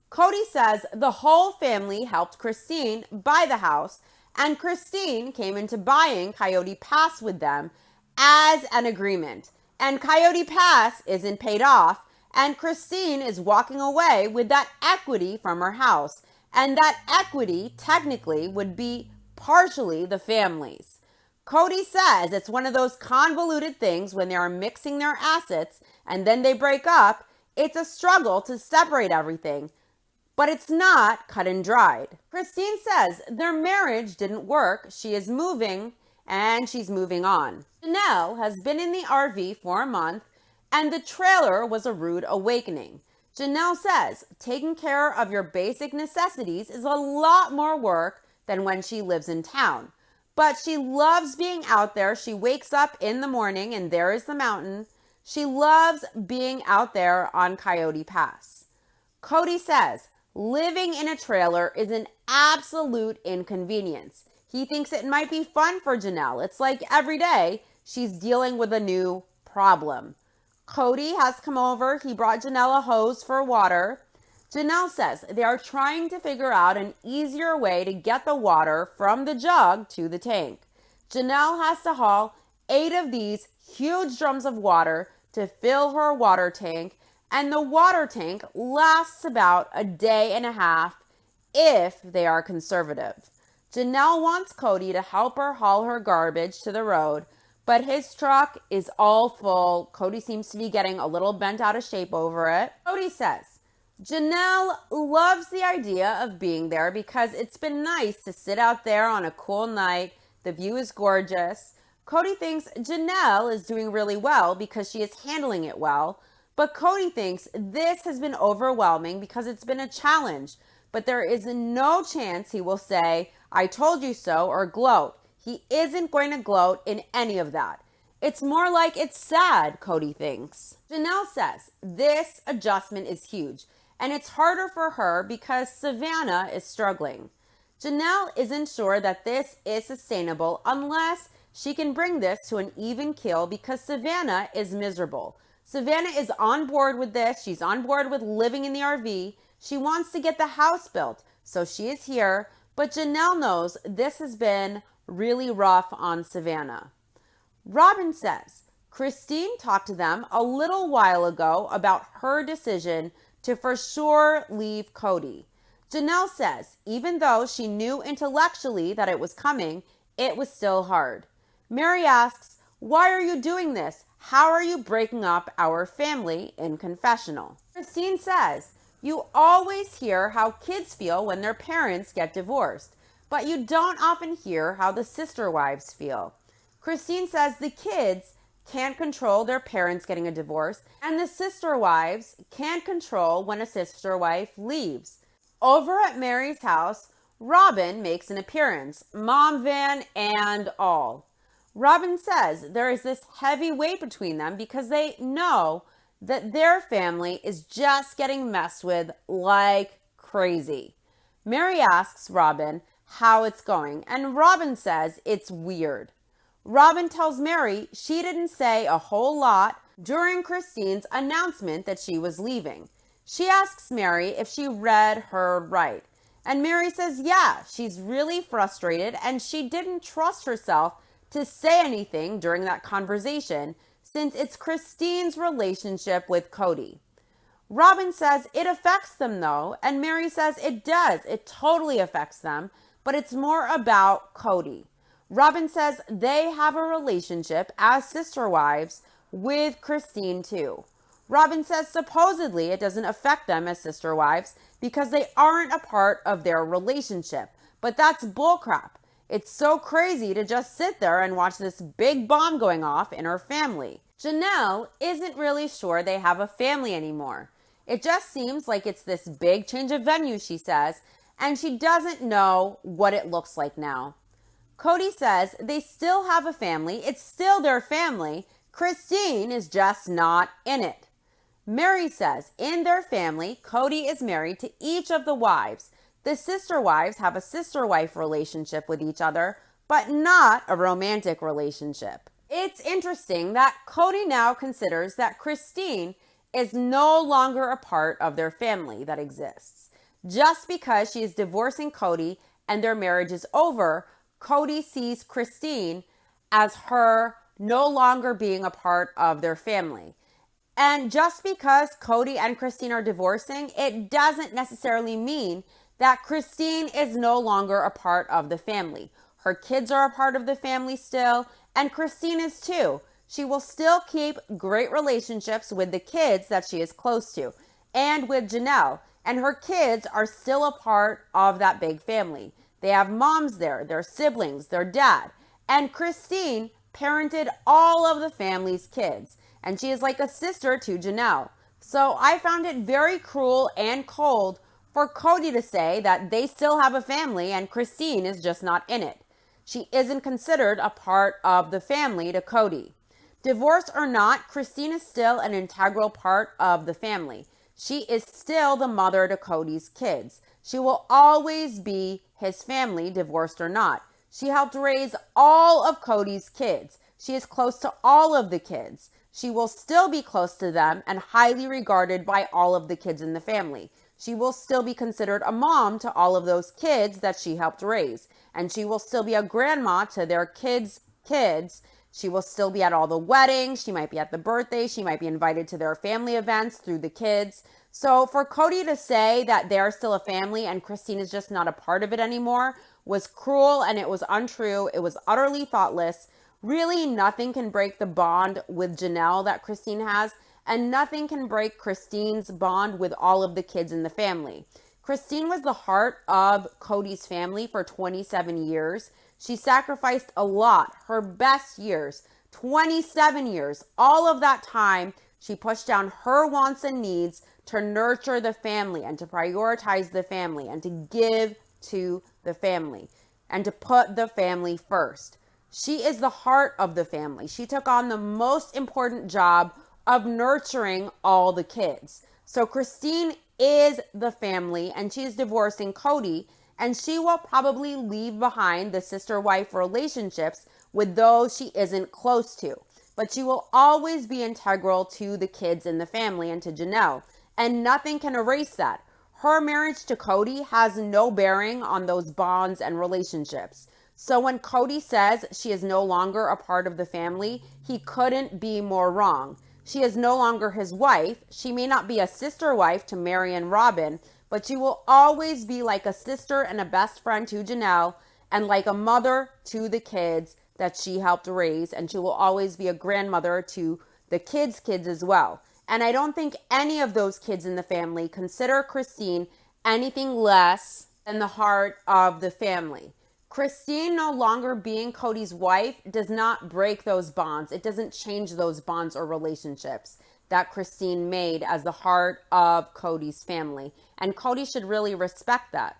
Cody says the whole family helped Christine buy the house, and Christine came into buying Coyote Pass with them as an agreement. And Coyote Pass isn't paid off, and Christine is walking away with that equity from her house. And that equity technically would be partially the family's. Cody says it's one of those convoluted things when they are mixing their assets and then they break up. It's a struggle to separate everything, but it's not cut and dried. Christine says their marriage didn't work. She is moving and she's moving on. Janelle has been in the RV for a month and the trailer was a rude awakening. Janelle says taking care of your basic necessities is a lot more work than when she lives in town. But she loves being out there. She wakes up in the morning and there is the mountain. She loves being out there on Coyote Pass. Cody says living in a trailer is an absolute inconvenience. He thinks it might be fun for Janelle. It's like every day she's dealing with a new problem. Cody has come over. He brought Janelle a hose for water. Janelle says they are trying to figure out an easier way to get the water from the jug to the tank. Janelle has to haul 8 of these huge drums of water to fill her water tank, and the water tank lasts about a day and a half if they are conservative. Janelle wants Cody to help her haul her garbage to the road, but his truck is all full. Cody seems to be getting a little bent out of shape over it. Cody says Janelle loves the idea of being there because it's been nice to sit out there on a cool night. The view is gorgeous. Cody thinks Janelle is doing really well because she is handling it well, But Cody thinks this has been overwhelming because it's been a challenge, but there is no chance he will say, "I told you so," or gloat. He isn't going to gloat in any of that. It's more like it's sad, Cody thinks. Janelle says this adjustment is huge, and it's harder for her because Savannah is struggling. Janelle isn't sure that this is sustainable unless she can bring this to an even keel because Savannah is miserable. Savannah is on board with this. She's on board with living in the RV. She wants to get the house built, so she is here. But Janelle knows this has been really rough on Savannah. Robin says Christine talked to them a little while ago about her decision to for sure leave Cody. Janelle says even though she knew intellectually that it was coming, it was still hard. Mary asks, "Why are you doing this? How are you breaking up our family?" in confessional. Christine says, "You always hear how kids feel when their parents get divorced, but you don't often hear how the sister wives feel." Christine says the kids can't control their parents getting a divorce, and the sister wives can't control when a sister wife leaves. Over at Mary's house, Robin makes an appearance, mom van and all. Robin says there is this heavy weight between them because they know that their family is just getting messed with like crazy. Mary asks Robin how it's going, and Robin says it's weird. Robin tells Mary she didn't say a whole lot during Christine's announcement that she was leaving. She asks Mary if she read her right, and Mary says yeah, she's really frustrated and she didn't trust herself to say anything during that conversation since it's Christine's relationship with Cody. Robin says it affects them though, and Mary says it does. It totally affects them, but it's more about Cody. Robin says they have a relationship as sister wives with Christine too. Robin says supposedly it doesn't affect them as sister wives because they aren't a part of their relationship, but that's bullcrap. It's so crazy to just sit there and watch this big bomb going off in her family. Janelle isn't really sure they have a family anymore. It just seems like it's this big change of venue, she says, and she doesn't know what it looks like now. Cody says they still have a family. It's still their family. Christine is just not in it. Mary says in their family, Cody is married to each of the wives. The sister wives have a sister-wife relationship with each other, but not a romantic relationship. It's interesting that Cody now considers that Christine is no longer a part of their family that exists. Just because she is divorcing Cody and their marriage is over, Cody sees Christine as her no longer being a part of their family. And just because Cody and Christine are divorcing, it doesn't necessarily mean that Christine is no longer a part of the family. Her kids are a part of the family still, and Christine is too. She will still keep great relationships with the kids that she is close to, and with Janelle, and her kids are still a part of that big family. They have moms there, their siblings, their dad, and Christine parented all of the family's kids, and she is like a sister to Janelle. So I found it very cruel and cold for Cody to say that they still have a family and Christine is just not in it. She isn't considered a part of the family to Cody. Divorce or not, Christine is still an integral part of the family. She is still the mother to Cody's kids. She will always be his family, divorced or not. She helped raise all of Cody's kids. She is close to all of the kids. She will still be close to them and highly regarded by all of the kids in the family. She will still be considered a mom to all of those kids that she helped raise. And she will still be a grandma to their kids' kids. She will still be at all the weddings. She might be at the birthday. She might be invited to their family events through the kids. So for Cody to say that they're still a family and Christine is just not a part of it anymore was cruel and it was untrue. It was utterly thoughtless. Really, nothing can break the bond with Janelle that Christine has, and nothing can break Christine's bond with all of the kids in the family. Christine was the heart of Cody's family for 27 years. She sacrificed a lot, her best years, 27 years, all of that time She pushed down her wants and needs to nurture the family and to prioritize the family and to give to the family and to put the family first. She is the heart of the family. She took on the most important job of nurturing all the kids. So Christine is the family, and she's divorcing Cody, and she will probably leave behind the sister-wife relationships with those she isn't close to. But she will always be integral to the kids in the family and to Janelle, and nothing can erase that. Her marriage to Cody has no bearing on those bonds and relationships. So when Cody says she is no longer a part of the family, he couldn't be more wrong. She is no longer his wife. She may not be a sister wife to Mary and Robin, but she will always be like a sister and a best friend to Janelle and like a mother to the kids that she helped raise. And she will always be a grandmother to the kids' kids as well. And I don't think any of those kids in the family consider Christine anything less than the heart of the family. Christine no longer being Cody's wife does not break those bonds. It doesn't change those bonds or relationships that Christine made as the heart of Cody's family. And Cody should really respect that.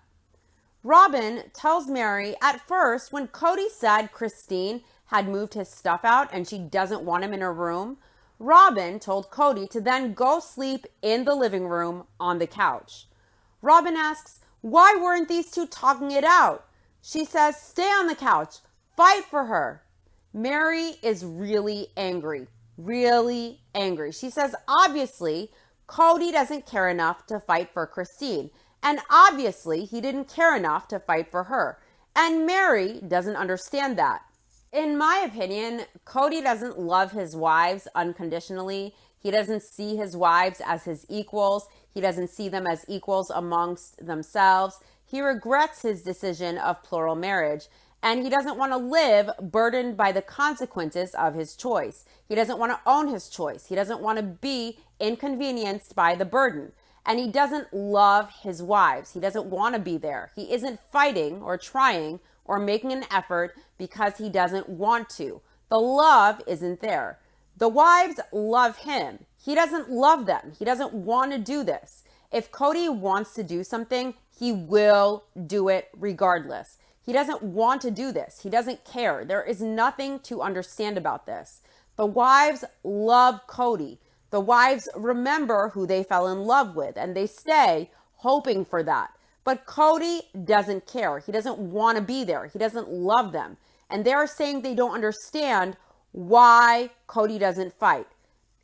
Robin tells Mary at first when Cody said Christine had moved his stuff out and she doesn't want him in her room, Robin told Cody to then go sleep in the living room on the couch. Robin asks, why weren't these two talking it out? She says, stay on the couch, fight for her. Mary is really angry. She says, obviously, Cody doesn't care enough to fight for Christine. And obviously, he didn't care enough to fight for her. And Mary doesn't understand that. In my opinion, Cody doesn't love his wives unconditionally. He doesn't see his wives as his equals. He doesn't see them as equals amongst themselves. He regrets his decision of plural marriage, and he doesn't want to live burdened by the consequences of his choice. He doesn't want to own his choice. He doesn't want to be inconvenienced by the burden. And he doesn't love his wives. He doesn't want to be there. He isn't fighting or trying or making an effort because he doesn't want to. The love isn't there. The wives love him. He doesn't love them. He doesn't want to do this. If Cody wants to do something, he will do it regardless. He doesn't want to do this. He doesn't care. There is nothing to understand about this. The wives love Cody. The wives remember who they fell in love with, and they stay hoping for that. But Cody doesn't care. He doesn't want to be there. He doesn't love them. And they're saying they don't understand why Cody doesn't fight.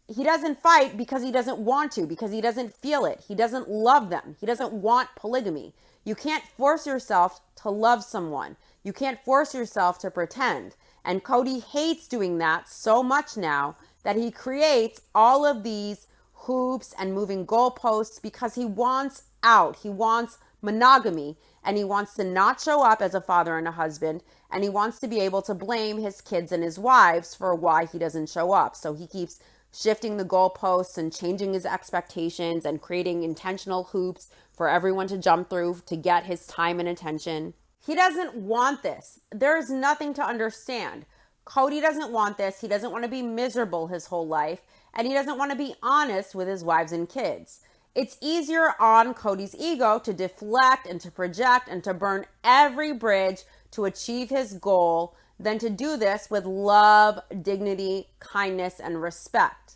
He doesn't fight because he doesn't want to, because he doesn't feel it. He doesn't love them. He doesn't want polygamy. You can't force yourself to love someone. You can't force yourself to pretend. And Cody hates doing that so much now that he creates all of these hoops and moving goalposts because he wants out. He wants monogamy, and he wants to not show up as a father and a husband, and he wants to be able to blame his kids and his wives for why he doesn't show up. So he keeps shifting the goalposts and changing his expectations and creating intentional hoops for everyone to jump through to get his time and attention. He doesn't want this. There's nothing to understand. Cody doesn't want this. He doesn't want to be miserable his whole life, and he doesn't want to be honest with his wives and kids. It's easier on Cody's ego to deflect and to project and to burn every bridge to achieve his goal than to do this with love, dignity, kindness, and respect.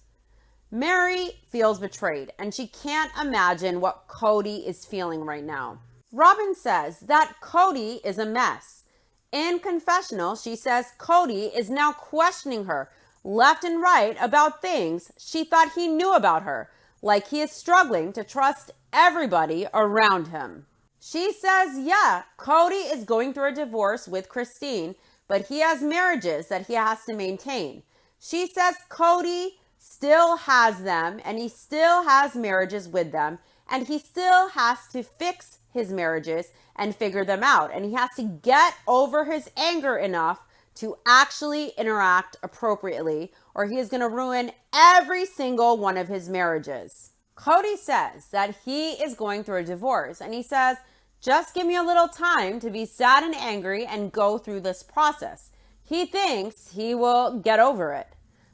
Mary feels betrayed, and she can't imagine what Cody is feeling right now. Robin says that Cody is a mess. In confessional, she says Cody is now questioning her left and right about things she thought he knew about her, like he is struggling to trust everybody around him. She says, yeah, Cody is going through a divorce with Christine, but he has marriages that he has to maintain. She says Cody still has them, and he still has marriages with them, and he still has to fix his marriages and figure them out. And he has to get over his anger enough to actually interact appropriately, or he is going to ruin every single one of his marriages. Cody says that he is going through a divorce, and he says, just give me a little time to be sad and angry and go through this process. He thinks he will get over it.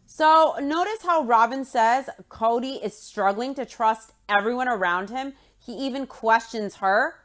So notice how Robin says Cody is struggling to trust everyone around him. He even questions her.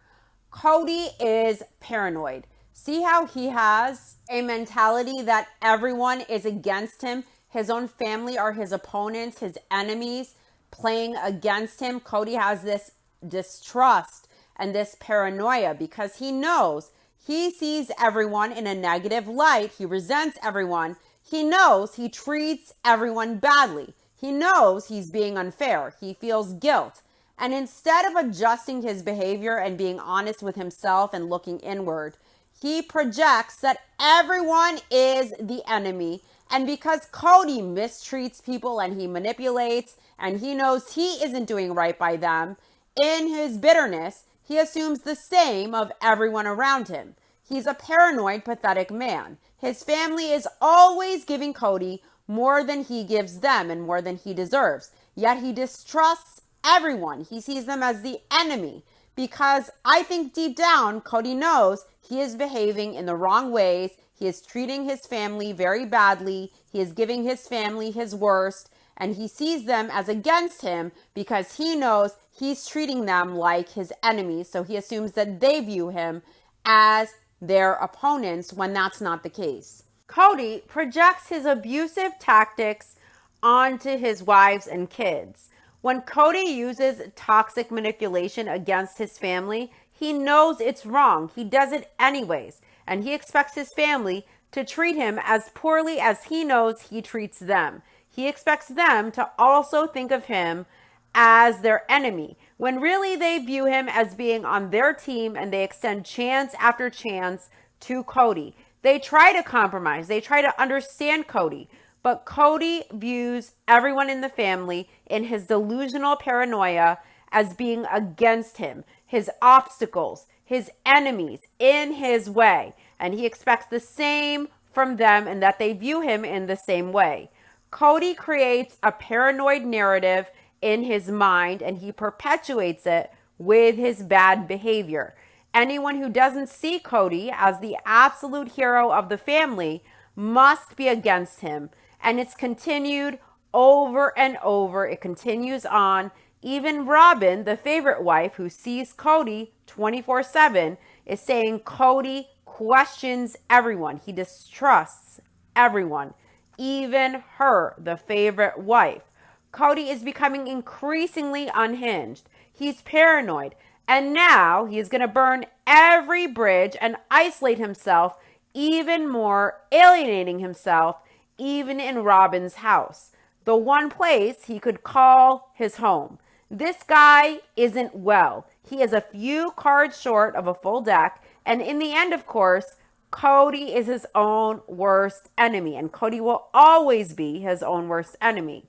Cody is paranoid. See how he has a mentality that everyone is against him. His own family are his opponents, his enemies playing against him. Cody has this distrust and this paranoia because he knows he sees everyone in a negative light. He resents everyone. He knows he treats everyone badly. He knows he's being unfair. He feels guilt. And instead of adjusting his behavior and being honest with himself and looking inward, he projects that everyone is the enemy. And because Cody mistreats people and he manipulates and he knows he isn't doing right by them, in his bitterness, he assumes the same of everyone around him. He's a paranoid, pathetic man. His family is always giving Cody more than he gives them and more than he deserves. Yet he distrusts everyone. He sees them as the enemy because I think deep down, Cody knows he is behaving in the wrong ways. He is treating his family very badly. He is giving his family his worst, and he sees them as against him because he knows he's treating them like his enemies. So he assumes that they view him as their opponents when that's not the case. Cody projects his abusive tactics onto his wives and kids. When Cody uses toxic manipulation against his family, he knows it's wrong. He does it anyways, and he expects his family to treat him as poorly as he knows he treats them. He expects them to also think of him as their enemy, when really they view him as being on their team, and they extend chance after chance to Cody. They try to compromise. They try to understand Cody, but Cody views everyone in the family in his delusional paranoia as being against him, his obstacles, his enemies in his way. And he expects the same from them and that they view him in the same way. Cody creates a paranoid narrative in his mind, and he perpetuates it with his bad behavior. Anyone who doesn't see Cody as the absolute hero of the family must be against him. And it's continued over and over. It continues on. Even Robin, the favorite wife who sees Cody 24/7, is saying Cody questions everyone. He distrusts everyone, even her, the favorite wife. Cody is becoming increasingly unhinged. He's paranoid. And now he is going to burn every bridge and isolate himself even more, alienating himself even in Robin's house, the one place he could call his home. This guy isn't well. He is a few cards short of a full deck. And in the end, of course, Cody is his own worst enemy. And Cody will always be his own worst enemy.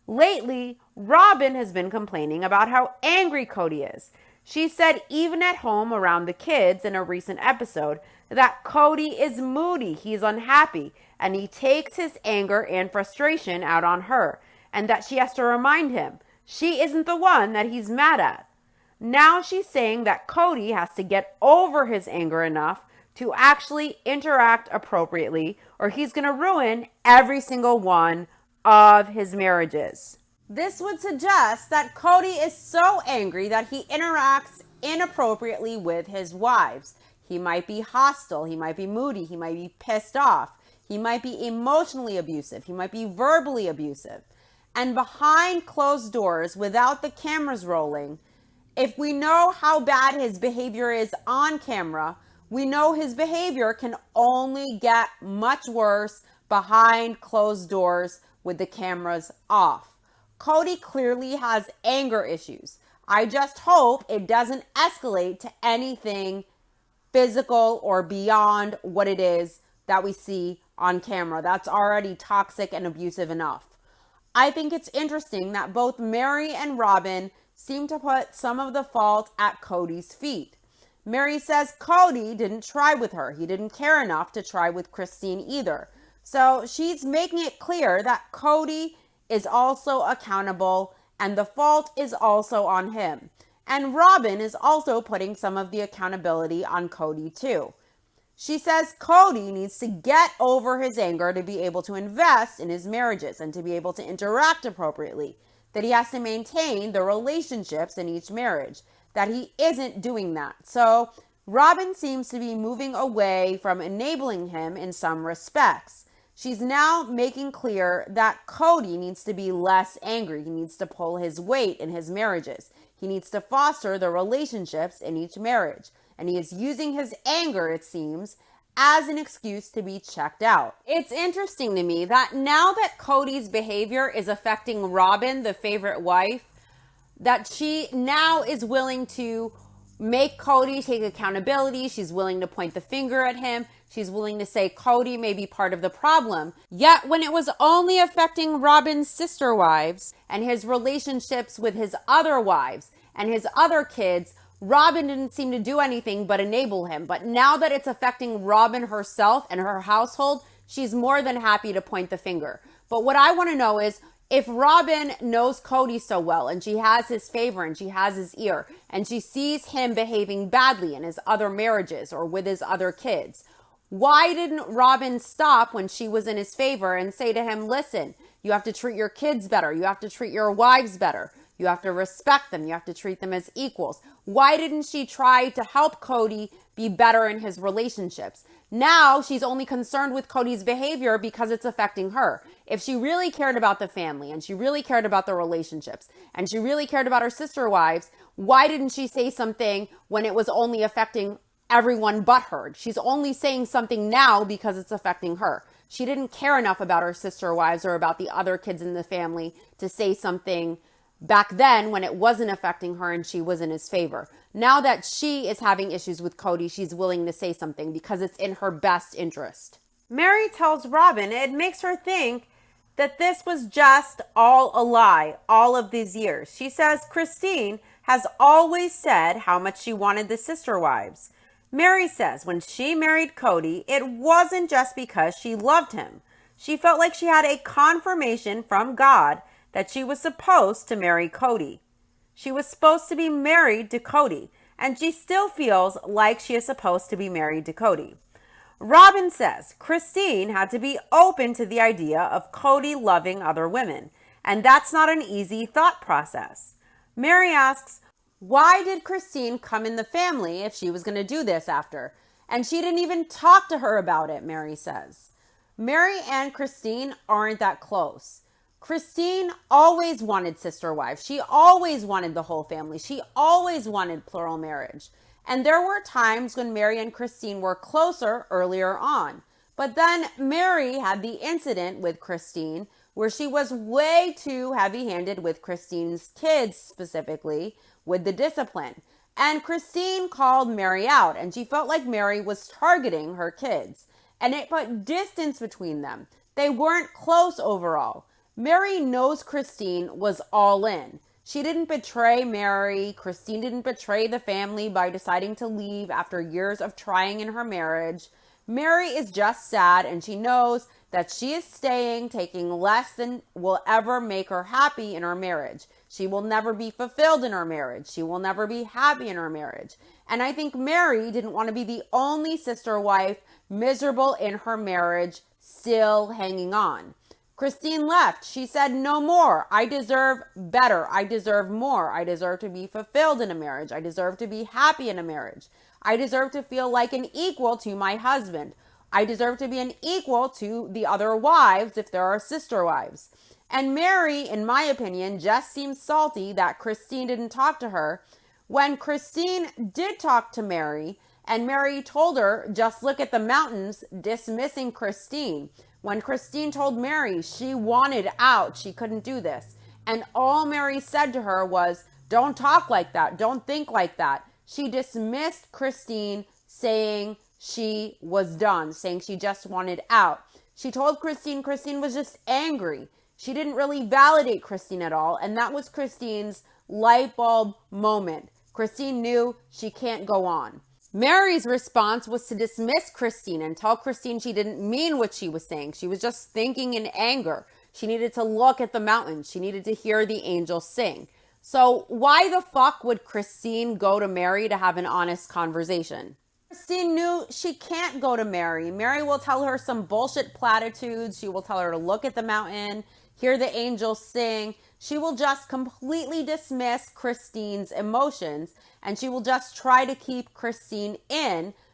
Lately, Robin has been complaining about how angry Cody is. She said even at home around the kids in a recent episode that Cody is moody, he's unhappy, and he takes his anger and frustration out on her, and that she has to remind him she isn't the one that he's mad at. Now she's saying that Cody has to get over his anger enough to actually interact appropriately, or he's going to ruin every single one of his marriages. This would suggest that Cody is so angry that he interacts inappropriately with his wives. He might be hostile, he might be moody, he might be pissed off, he might be emotionally abusive, he might be verbally abusive. And behind closed doors, without the cameras rolling, if we know how bad his behavior is on camera, we know his behavior can only get much worse behind closed doors with the cameras off. Cody clearly has anger issues. I just hope it doesn't escalate to anything physical or beyond what it is that we see on camera. That's already toxic and abusive enough. I think it's interesting that both Mary and Robin seem to put some of the fault at Cody's feet. Mary says Cody didn't try with her. He didn't care enough to try with Christine either. So she's making it clear that Cody is also accountable and the fault is also on him. And Robin is also putting some of the accountability on Cody too. She says Cody needs to get over his anger to be able to invest in his marriages and to be able to interact appropriately, that he has to maintain the relationships in each marriage, that he isn't doing that. So Robin seems to be moving away from enabling him in some respects. She's now making clear that Cody needs to be less angry. He needs to pull his weight in his marriages. He needs to foster the relationships in each marriage. And he is using his anger, it seems, as an excuse to be checked out. It's interesting to me that now that Cody's behavior is affecting Robin, the favorite wife, that she now is willing to make Cody take accountability. She's willing to point the finger at him. She's willing to say Cody may be part of the problem. Yet when it was only affecting Robin's sister wives and his relationships with his other wives and his other kids, Robin didn't seem to do anything but enable him. But now that it's affecting Robin herself and her household, she's more than happy to point the finger. But what I want to know is, if Robin knows Cody so well and she has his favor and she has his ear and she sees him behaving badly in his other marriages or with his other kids, why didn't Robin stop when she was in his favor and say to him, listen, you have to treat your kids better. You have to treat your wives better. You have to respect them. You have to treat them as equals. Why didn't she try to help Cody be better in his relationships? Now she's only concerned with Cody's behavior because it's affecting her. If she really cared about the family and she really cared about the relationships and she really cared about her sister wives, why didn't she say something when it was only affecting everyone but her? She's only saying something now because it's affecting her. She didn't care enough about her sister wives or about the other kids in the family to say something back then when it wasn't affecting her and she was in his favor. Now that she is having issues with Cody, she's willing to say something because it's in her best interest. Mary tells Robin it makes her think that this was just all a lie all of these years. She says Christine has always said how much she wanted the sister wives. Mary says when she married Cody, it wasn't just because she loved him. She felt like she had a confirmation from God that she was supposed to marry Cody. She was supposed to be married to Cody, and she still feels like she is supposed to be married to Cody. Robin says Christine had to be open to the idea of Cody loving other women, and that's not an easy thought process. Mary asks, why did Christine come in the family if she was going to do this after? And she didn't even talk to her about it, Mary says. Mary and Christine aren't that close. Christine always wanted sister wives. She always wanted the whole family. She always wanted plural marriage. And there were times when Mary and Christine were closer earlier on. But then Mary had the incident with Christine where she was way too heavy-handed with Christine's kids, specifically with the discipline. And Christine called Mary out, and she felt like Mary was targeting her kids. And it put distance between them. They weren't close overall. Mary knows Christine was all in. She didn't betray Mary. Christine didn't betray the family by deciding to leave after years of trying in her marriage. Mary is just sad, and she knows that she is staying, taking less than will ever make her happy in her marriage. She will never be fulfilled in her marriage. She will never be happy in her marriage. And I think Mary didn't want to be the only sister wife miserable in her marriage, still hanging on. Christine left. She said, no more. I deserve better. I deserve more. I deserve to be fulfilled in a marriage. I deserve to be happy in a marriage. I deserve to feel like an equal to my husband. I deserve to be an equal to the other wives if there are sister wives. And Mary, in my opinion, just seems salty that Christine didn't talk to her. When Christine did talk to Mary, and Mary told her, just look at the mountains, dismissing Christine. When Christine told Mary she wanted out, she couldn't do this. And all Mary said to her was, don't talk like that. Don't think like that. She dismissed Christine, saying she was done, saying she just wanted out. She told Christine was just angry. She didn't really validate Christine at all. And that was Christine's light bulb moment. Christine knew she can't go on. Mary's response was to dismiss Christine and tell Christine she didn't mean what she was saying. She was just thinking in anger. She needed to look at the mountains. She needed to hear the angels sing. So why the fuck would Christine go to Mary to have an honest conversation? Christine knew she can't go to Mary. Mary will tell her some bullshit platitudes. She will tell her to look at the mountain, hear the angels sing. She will just completely dismiss Christine's emotions, and she will just try to keep Christine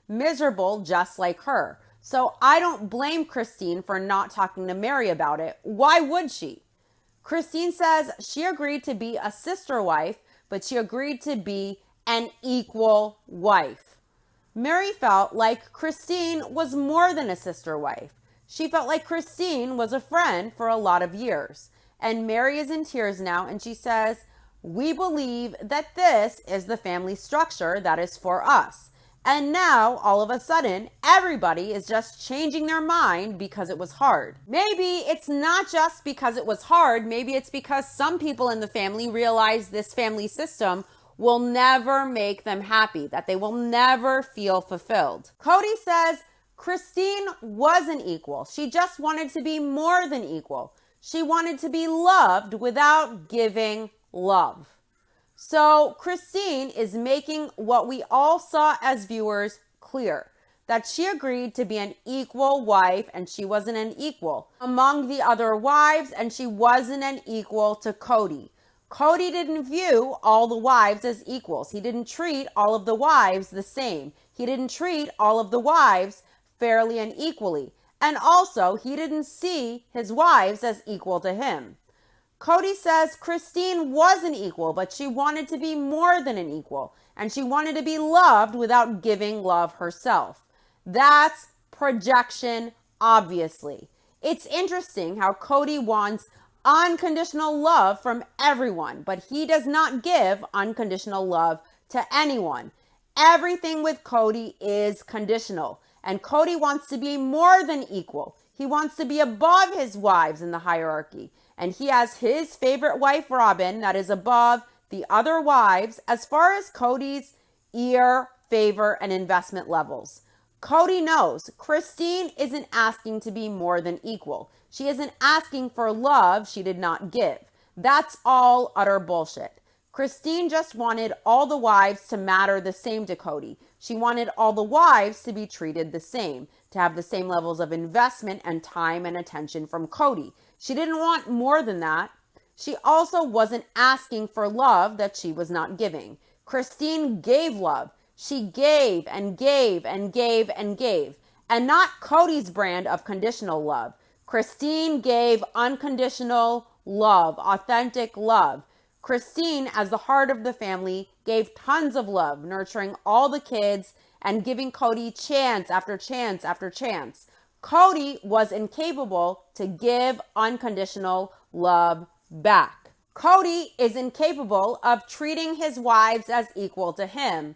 miserable just like her. So I don't blame Christine for not talking to Mary about it. Why would she? Christine says she agreed to be a sister wife, but she agreed to be an equal wife. Mary felt like Christine was more than a sister wife. She felt like Christine was a friend for a lot of years. And Mary is in tears now, and she says, "We believe that this is the family structure that is for us." And now, all of a sudden, everybody is just changing their mind because it was hard. Maybe it's not just because it was hard. Maybe it's because some people in the family realize this family system will never make them happy, that they will never feel fulfilled. Cody says Christine wasn't equal. She just wanted to be more than equal. She wanted to be loved without giving love. So Christine is making what we all saw as viewers clear, that she agreed to be an equal wife, and she wasn't an equal among the other wives, and she wasn't an equal to Cody. Cody didn't view all the wives as equals. He didn't treat all of the wives the same. He didn't treat all of the wives fairly and equally. And also, he didn't see his wives as equal to him. Cody says Christine wasn't equal, but she wanted to be more than an equal. And she wanted to be loved without giving love herself. That's projection, obviously. It's interesting how Cody wants unconditional love from everyone, but he does not give unconditional love to anyone. Everything with Cody is conditional, and Cody wants to be more than equal. He wants to be above his wives in the hierarchy, and he has his favorite wife, Robin, that is above the other wives as far as Cody's ear, favor, and investment levels. Cody knows Christine isn't asking to be more than equal. She isn't asking for love she did not give. That's all utter bullshit. Christine just wanted all the wives to matter the same to Cody. She wanted all the wives to be treated the same, to have the same levels of investment and time and attention from Cody. She didn't want more than that. She also wasn't asking for love that she was not giving. Christine gave love. She gave and gave and gave and gave, and not Cody's brand of conditional love. Christine gave unconditional love, authentic love. Christine, as the heart of the family, gave tons of love, nurturing all the kids and giving Cody chance after chance after chance. Cody was incapable to give unconditional love back. Cody is incapable of treating his wives as equal to him.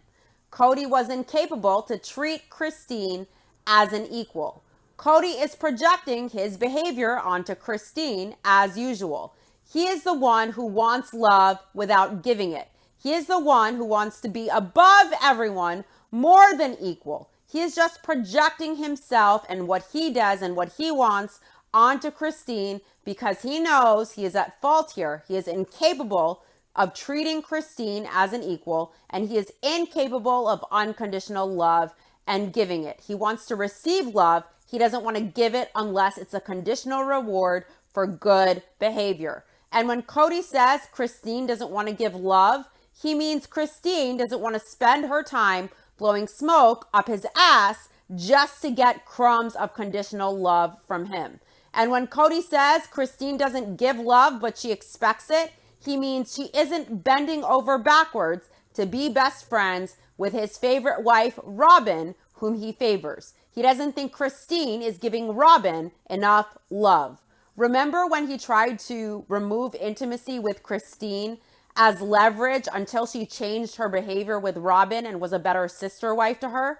Cody was incapable to treat Christine as an equal. Cody is projecting his behavior onto Christine as usual. He is the one who wants love without giving it. He is the one who wants to be above everyone, more than equal. He is just projecting himself and what he does and what he wants onto Christine because he knows he is at fault here. He is incapable of treating Christine as an equal, and he is incapable of unconditional love and giving it. He wants to receive love. He doesn't want to give it unless it's a conditional reward for good behavior. And when Cody says Christine doesn't want to give love, he means Christine doesn't want to spend her time blowing smoke up his ass just to get crumbs of conditional love from him. And when Cody says Christine doesn't give love, but she expects it, he means she isn't bending over backwards to be best friends with his favorite wife, Robin, whom he favors. He doesn't think Christine is giving Robin enough love. Remember when he tried to remove intimacy with Christine as leverage until she changed her behavior with Robin and was a better sister wife to her?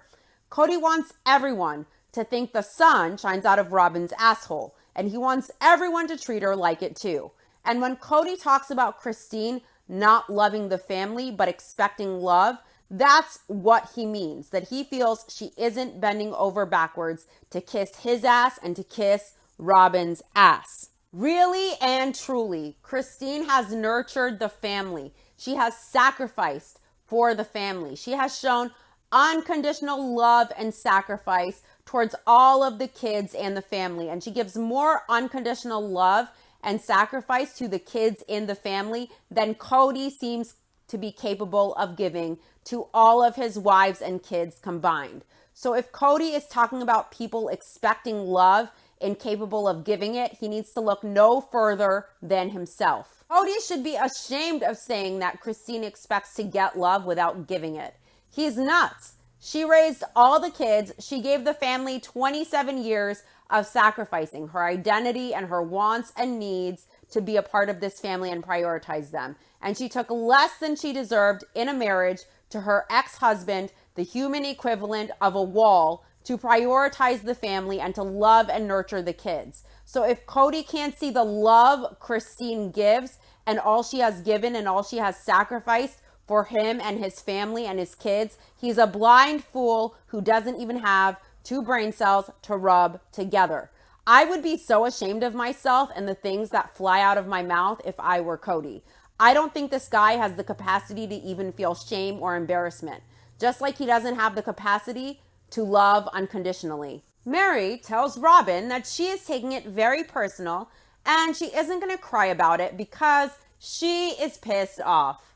Cody wants everyone to think the sun shines out of Robin's asshole, and he wants everyone to treat her like it too. And when Cody talks about Christine not loving the family but expecting love, that's what he means, that he feels she isn't bending over backwards to kiss his ass and to kiss Robin's ass. Really and truly, Christine has nurtured the family. She has sacrificed for the family. She has shown unconditional love and sacrifice towards all of the kids and the family. And she gives more unconditional love and sacrifice to the kids in the family than Cody seems to be capable of giving to all of his wives and kids combined. So if Cody is talking about people expecting love and capable of giving it, he needs to look no further than himself. Cody should be ashamed of saying that Christine expects to get love without giving it. He's nuts. She raised all the kids. She gave the family 27 years of sacrificing her identity and her wants and needs to be a part of this family and prioritize them. And she took less than she deserved in a marriage to her ex-husband, the human equivalent of a wall, to prioritize the family and to love and nurture the kids. So if Cody can't see the love Christine gives and all she has given and all she has sacrificed for him and his family and his kids, he's a blind fool who doesn't even have two brain cells to rub together. I would be so ashamed of myself and the things that fly out of my mouth if I were Cody. I don't think this guy has the capacity to even feel shame or embarrassment, just like he doesn't have the capacity to love unconditionally. Mary tells Robin that she is taking it very personal and she isn't going to cry about it because she is pissed off.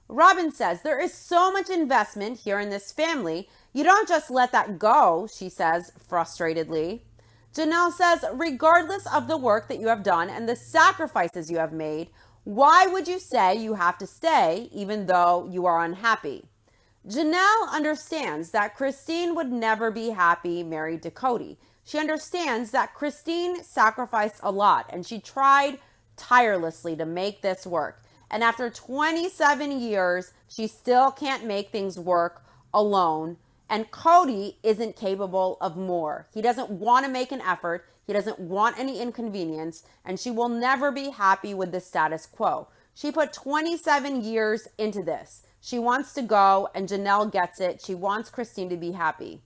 Robin says, there is so much investment here in this family. You don't just let that go, she says frustratedly. Janelle says, regardless of the work that you have done and the sacrifices you have made, why would you say you have to stay even though you are unhappy? Janelle understands that Christine would never be happy married to Cody. She understands that Christine sacrificed a lot and she tried tirelessly to make this work. And after 27 years, she still can't make things work alone. And Cody isn't capable of more. He doesn't want to make an effort. He doesn't want any inconvenience. And she will never be happy with the status quo. She put 27 years into this. She wants to go, and Janelle gets it. She wants Christine to be happy.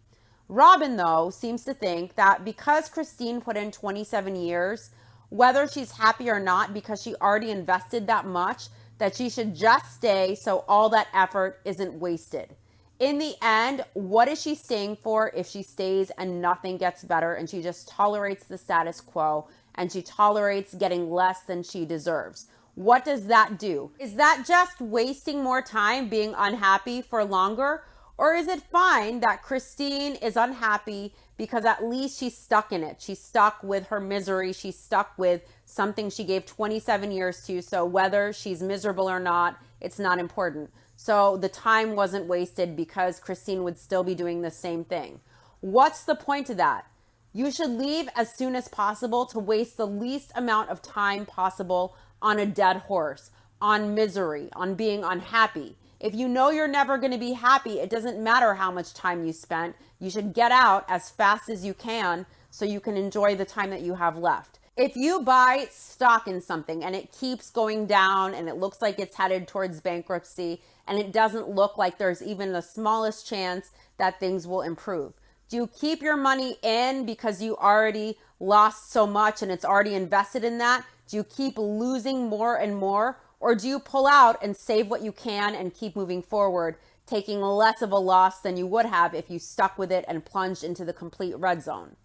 Robin, though, seems to think that because Christine put in 27 years, whether she's happy or not, because she already invested that much, that she should just stay so all that effort isn't wasted. In the end, what is she staying for if she stays and nothing gets better and she just tolerates the status quo and she tolerates getting less than she deserves? What does that do? Is that just wasting more time being unhappy for longer? Or is it fine that Christine is unhappy because at least she's stuck in it? She's stuck with her misery. She's stuck with something she gave 27 years to. So whether she's miserable or not, it's not important. So the time wasn't wasted because Christine would still be doing the same thing. What's the point of that? You should leave as soon as possible to waste the least amount of time possible on a dead horse, on misery, on being unhappy. If you know you're never going to be happy, it doesn't matter how much time you spent. You should get out as fast as you can so you can enjoy the time that you have left. If you buy stock in something and it keeps going down and it looks like it's headed towards bankruptcy and it doesn't look like there's even the smallest chance that things will improve, do you keep your money in because you already lost so much and it's already invested in that? Do you keep losing more and more? Or do you pull out and save what you can and keep moving forward, taking less of a loss than you would have if you stuck with it and plunged into the complete red zone?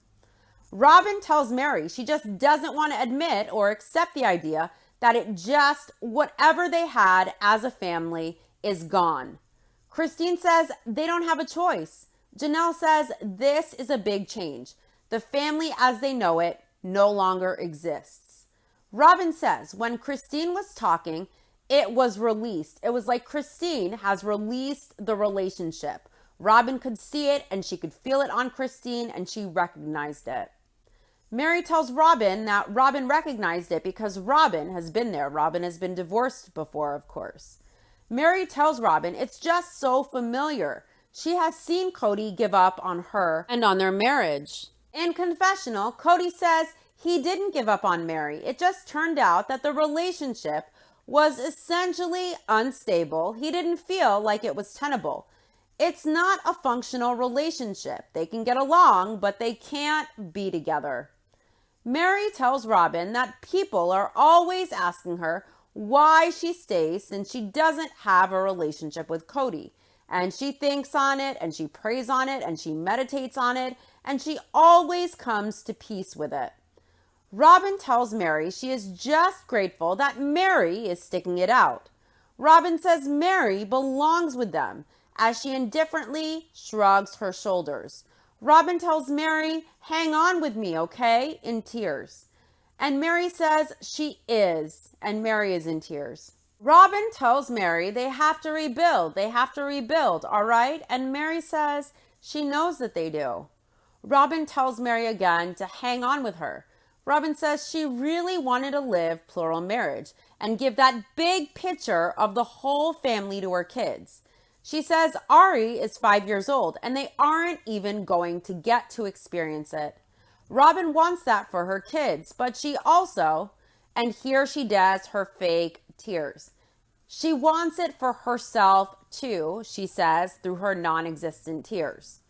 Robin tells Mary she just doesn't want to admit or accept the idea that whatever they had as a family is gone. Christine says they don't have a choice. Janelle says this is a big change. The family as they know it no longer exists. Robin says when Christine was talking, it was released. It was like Christine has released the relationship. Robin could see it and she could feel it on Christine and she recognized it. Mary tells Robin that Robin recognized it because Robin has been there. Robin has been divorced before, of course. Mary tells Robin it's just so familiar. She has seen Cody give up on her and on their marriage. In confessional, Cody says he didn't give up on Mary. It just turned out that the relationship was essentially unstable. He didn't feel like it was tenable. It's not a functional relationship. They can get along, but they can't be together. Mary tells Robin that people are always asking her why she stays since she doesn't have a relationship with Cody. And she thinks on it, and she prays on it, and she meditates on it, and she always comes to peace with it. Robin tells Mary she is just grateful that Mary is sticking it out. Robin says Mary belongs with them as she indifferently shrugs her shoulders. Robin tells Mary, hang on with me, okay? In tears. And Mary says she is, and Mary is in tears. Robin tells Mary they have to rebuild, all right? And Mary says she knows that they do. Robin tells Mary again to hang on with her. Robin says she really wanted to live plural marriage and give that big picture of the whole family to her kids. She says Ari is 5 years old and they aren't even going to get to experience it. Robin wants that for her kids, but she also, and here she does her fake tears. She wants it for herself too, she says through her non-existent tears.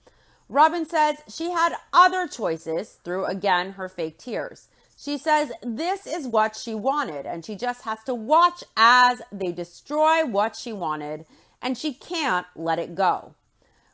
Robin says she had other choices through, again, her fake tears. She says this is what she wanted, and she just has to watch as they destroy what she wanted, and she can't let it go.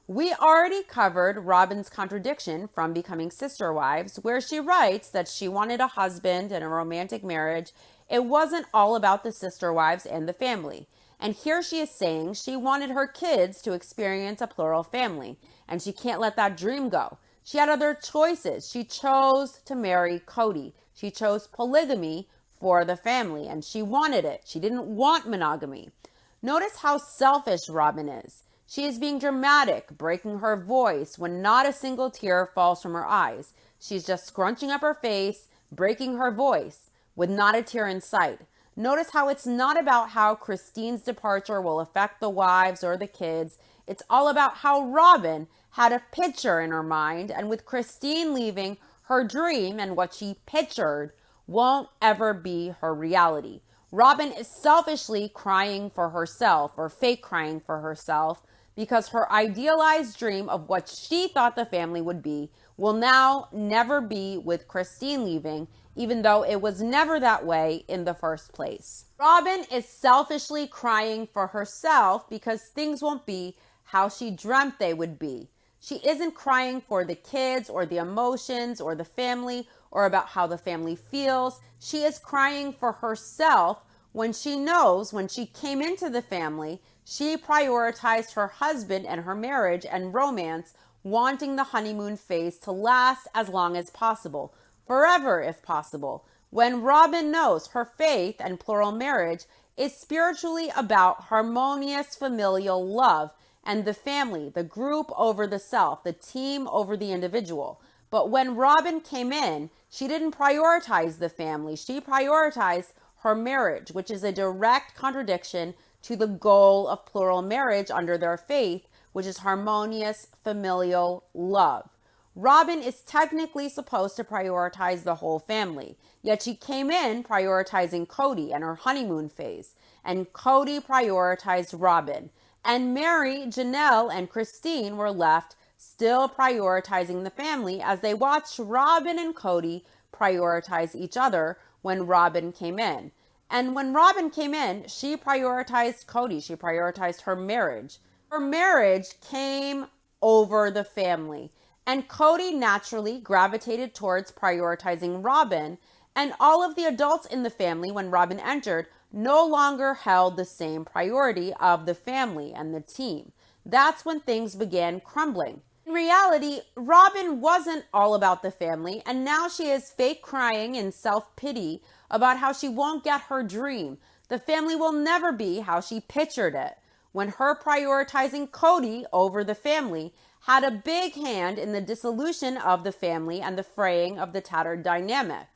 We already covered Robin's contradiction from Becoming Sister Wives, where she writes that she wanted a husband and a romantic marriage. It wasn't all about the sister wives and the family. And here she is saying she wanted her kids to experience a plural family, and she can't let that dream go. She had other choices. She chose to marry Cody. She chose polygamy for the family, and she wanted it. She didn't want monogamy. Notice how selfish Robin is. She is being dramatic, breaking her voice when not a single tear falls from her eyes. She's just scrunching up her face, breaking her voice, with not a tear in sight. Notice how it's not about how Christine's departure will affect the wives or the kids. It's all about how Robin had a picture in her mind, and with Christine leaving, her dream and what she pictured won't ever be her reality. Robin is selfishly crying for herself, or fake crying for herself, because her idealized dream of what she thought the family would be will now never be with Christine leaving, even though it was never that way in the first place. Robin is selfishly crying for herself because things won't be how she dreamt they would be. She isn't crying for the kids or the emotions or the family or about how the family feels. She is crying for herself when she knows when she came into the family, she prioritized her husband and her marriage and romance, wanting the honeymoon phase to last as long as possible, forever if possible. When Robin knows her faith and plural marriage is spiritually about harmonious familial love and the family, the group over the self, the team over the individual. But when Robin came in, she didn't prioritize the family. She prioritized her marriage, which is a direct contradiction to the goal of plural marriage under their faith, which is harmonious familial love. Robin is technically supposed to prioritize the whole family, yet she came in prioritizing Cody and her honeymoon phase, and Cody prioritized Robin. And Mary, Janelle, and Christine were left still prioritizing the family as they watched Robin and Cody prioritize each other when Robin came in. And when Robin came in, she prioritized Cody. She prioritized her marriage. Her marriage came over the family. And Cody naturally gravitated towards prioritizing Robin. And all of the adults in the family, when Robin entered, no longer held the same priority of the family and the team. That's when things began crumbling. In reality, Robin wasn't all about the family, and now she is fake crying in self-pity about how she won't get her dream. The family will never be how she pictured it, when her prioritizing Cody over the family had a big hand in the dissolution of the family and the fraying of the tattered dynamic.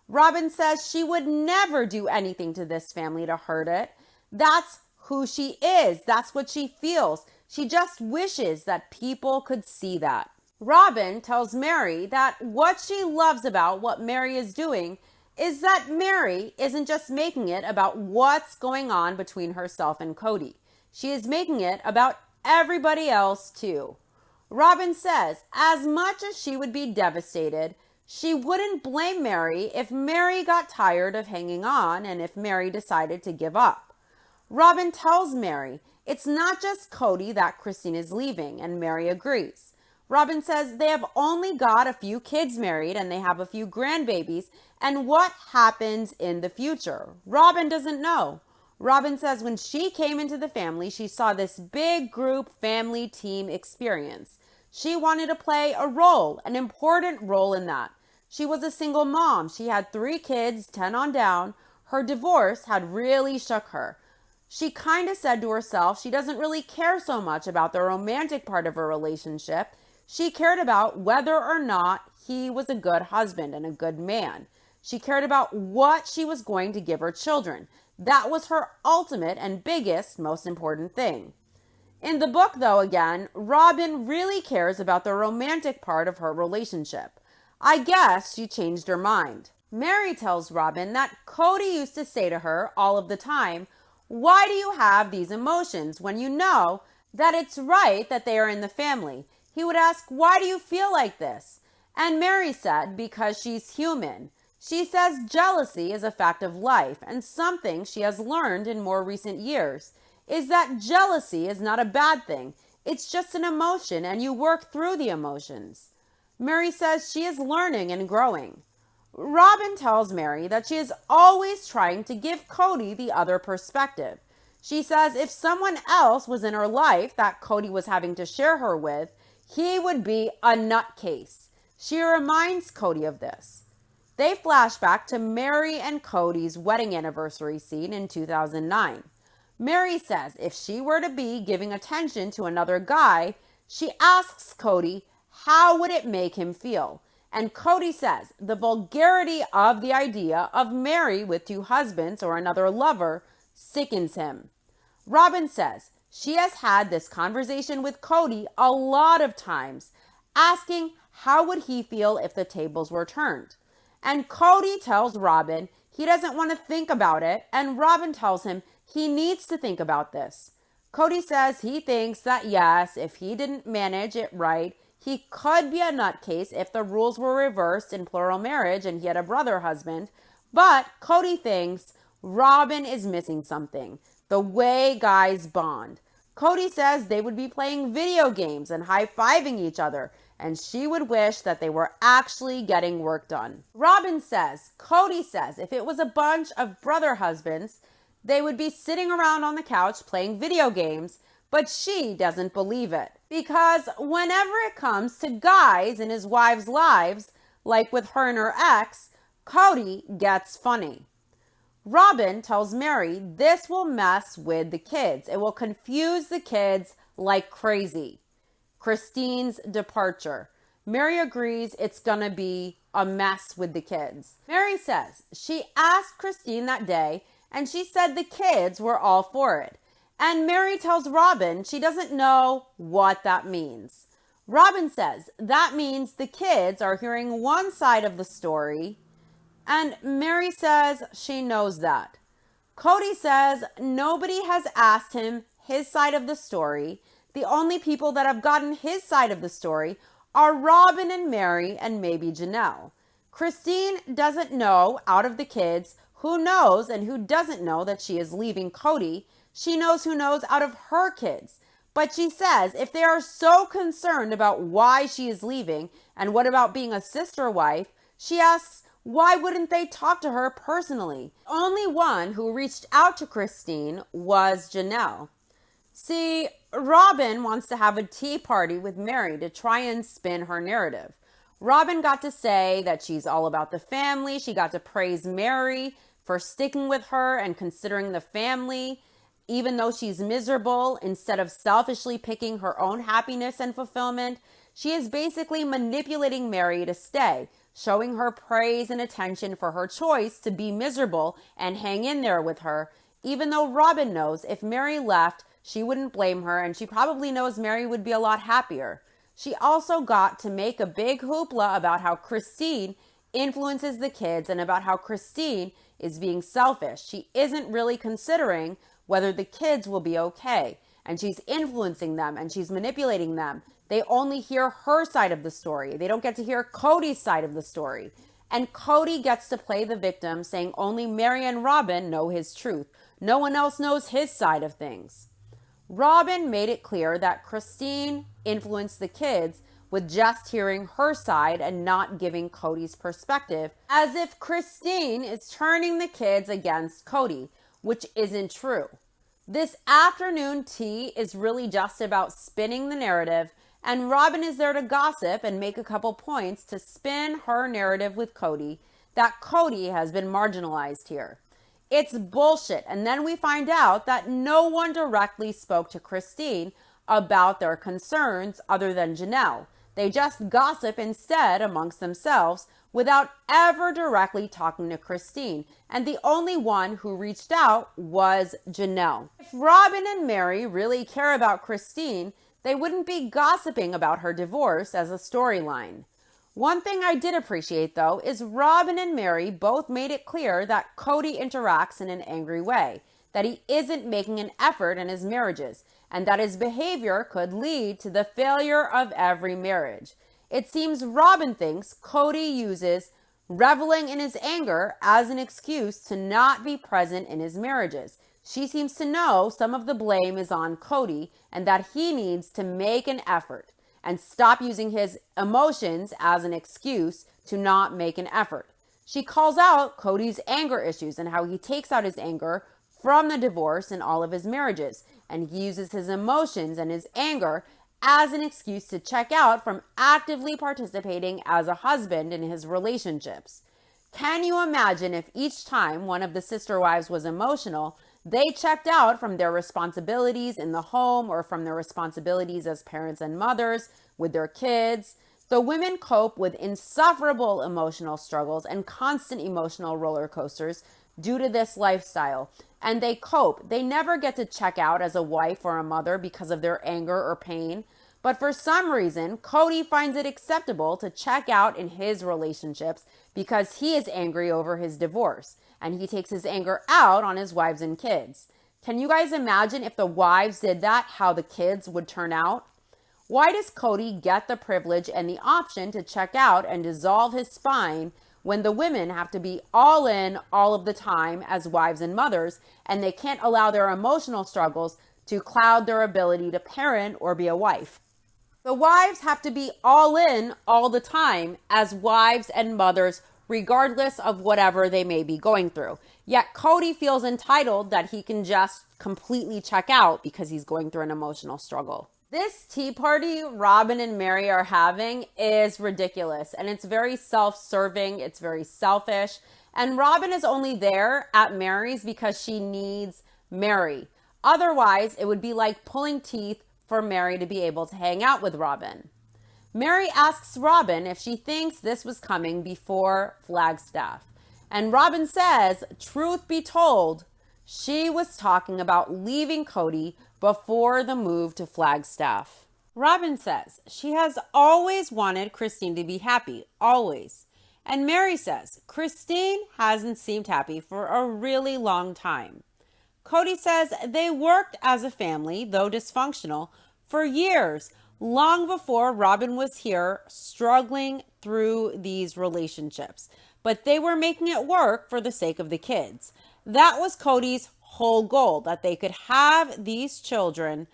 Robin says she would never do anything to this family to hurt it. That's who she is. That's what she feels. She just wishes that people could see that. Robin tells Mary that what she loves about what Mary is doing is that Mary isn't just making it about what's going on between herself and Cody. She is making it about everybody else too. Robin says as much as she would be devastated, she wouldn't blame Mary if Mary got tired of hanging on and if Mary decided to give up. Robin tells Mary it's not just Cody that Christine is leaving, and Mary agrees. Robin says they have only got a few kids married and they have a few grandbabies, and what happens in the future? Robin doesn't know. Robin says when she came into the family, she saw this big group family team experience. She wanted to play a role, an important role in that. She was a single mom. She had 3 kids, 10 on down. Her divorce had really shook her. She kind of said to herself she doesn't really care so much about the romantic part of her relationship. She cared about whether or not he was a good husband and a good man. She cared about what she was going to give her children. That was her ultimate and biggest, most important thing. In the book, though, again, Robin really cares about the romantic part of her relationship. I guess she changed her mind. Mary tells Robin that Cody used to say to her all of the time, "Why do you have these emotions when you know that it's right that they are in the family?" He would ask, "Why do you feel like this?" And Mary said, "Because she's human." She says jealousy is a fact of life, and something she has learned in more recent years is that jealousy is not a bad thing. It's just an emotion, and you work through the emotions. Mary says she is learning and growing. Robin tells Mary that she is always trying to give Cody the other perspective. She says if someone else was in her life that Cody was having to share her with, he would be a nutcase. She reminds Cody of this. They flash back to Mary and Cody's wedding anniversary scene in 2009. Mary says if she were to be giving attention to another guy, she asks Cody, how would it make him feel? And Cody says the vulgarity of the idea of Mary with 2 husbands or another lover sickens him. Robin says she has had this conversation with Cody a lot of times, asking how would he feel if the tables were turned. And Cody tells Robin he doesn't want to think about it, and Robin tells him he needs to think about this. Cody says he thinks that yes, if he didn't manage it right, he could be a nutcase if the rules were reversed in plural marriage and he had a brother husband. But Cody thinks Robin is missing something, the way guys bond. Cody says they would be playing video games and high-fiving each other, and she would wish that they were actually getting work done. Robin says, Cody says if it was a bunch of brother husbands, they would be sitting around on the couch playing video games, but she doesn't believe it. Because whenever it comes to guys in his wives' lives, like with her and her ex, Cody gets funny. Robin tells Mary this will mess with the kids. It will confuse the kids like crazy. Christine's departure. Mary agrees it's gonna be a mess with the kids. Mary says she asked Christine that day and she said the kids were all for it. And Mary tells Robin she doesn't know what that means. Robin says that means the kids are hearing one side of the story, and Mary says she knows that. Cody says nobody has asked him his side of the story. The only people that have gotten his side of the story are Robin and Mary and maybe Janelle. Christine doesn't know out of the kids who knows and who doesn't know that she is leaving Cody. She knows who knows out of her kids. But she says if they are so concerned about why she is leaving and what about being a sister wife, she asks why wouldn't they talk to her personally? Only one who reached out to Christine was Janelle. See, Robin wants to have a tea party with Mary to try and spin her narrative. Robin got to say that she's all about the family. She got to praise Mary for sticking with her and considering the family, even though she's miserable, instead of selfishly picking her own happiness and fulfillment. She is basically manipulating Mary to stay, showing her praise and attention for her choice to be miserable and hang in there with her, even though Robin knows if Mary left, she wouldn't blame her, and she probably knows Mary would be a lot happier. She also got to make a big hoopla about how Christine influences the kids and about how Christine is being selfish. She isn't really considering whether the kids will be okay, and she's influencing them and she's manipulating them. They only hear her side of the story. They don't get to hear Cody's side of the story. And Cody gets to play the victim, saying only Mary and Robin know his truth. No one else knows his side of things. Robin made it clear that Christine influenced the kids with just hearing her side and not giving Cody's perspective, as if Christine is turning the kids against Cody, which isn't true. This afternoon tea is really just about spinning the narrative, and Robin is there to gossip and make a couple points to spin her narrative with Cody that Cody has been marginalized here. It's bullshit. And then we find out that no one directly spoke to Christine about their concerns other than Janelle. They just gossip instead amongst themselves without ever directly talking to Christine. And the only one who reached out was Janelle. If Robin and Mary really care about Christine, they wouldn't be gossiping about her divorce as a storyline. One thing I did appreciate, though, is Robin and Mary both made it clear that Cody interacts in an angry way, that he isn't making an effort in his marriages, and that his behavior could lead to the failure of every marriage. It seems Robin thinks Cody uses reveling in his anger as an excuse to not be present in his marriages. She seems to know some of the blame is on Cody and that he needs to make an effort and stop using his emotions as an excuse to not make an effort. She calls out Cody's anger issues and how he takes out his anger from the divorce in all of his marriages, and he uses his emotions and his anger as an excuse to check out from actively participating as a husband in his relationships. Can you imagine if each time one of the sister wives was emotional, they checked out from their responsibilities in the home or from their responsibilities as parents and mothers with their kids? The women cope with insufferable emotional struggles and constant emotional roller coasters due to this lifestyle. And they cope. They never get to check out as a wife or a mother because of their anger or pain. But for some reason, Cody finds it acceptable to check out in his relationships because he is angry over his divorce. And he takes his anger out on his wives and kids. Can you guys imagine if the wives did that, how the kids would turn out? Why does Cody get the privilege and the option to check out and dissolve his spine when the women have to be all in all of the time as wives and mothers, and they can't allow their emotional struggles to cloud their ability to parent or be a wife? The wives have to be all in all the time as wives and mothers, regardless of whatever they may be going through. Yet Cody feels entitled that he can just completely check out because he's going through an emotional struggle. This tea party Robin and Mary are having is ridiculous, and it's very self-serving, it's very selfish, and Robin is only there at Mary's because she needs Mary. Otherwise, it would be like pulling teeth for Mary to be able to hang out with Robin. Mary asks Robin if she thinks this was coming before Flagstaff, and Robin says, truth be told, she was talking about leaving Cody before the move to Flagstaff. Robin says she has always wanted Christine to be happy, always. And Mary says Christine hasn't seemed happy for a really long time. Cody says they worked as a family, though dysfunctional, for years, long before Robin was here struggling through these relationships. But they were making it work for the sake of the kids. That was Cody's whole goal, that they could have these children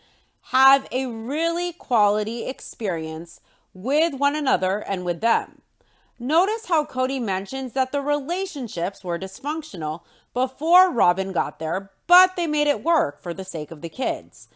have a really quality experience with one another and with them. Notice how Cody mentions that the relationships were dysfunctional before Robin got there, but they made it work for the sake of the kids.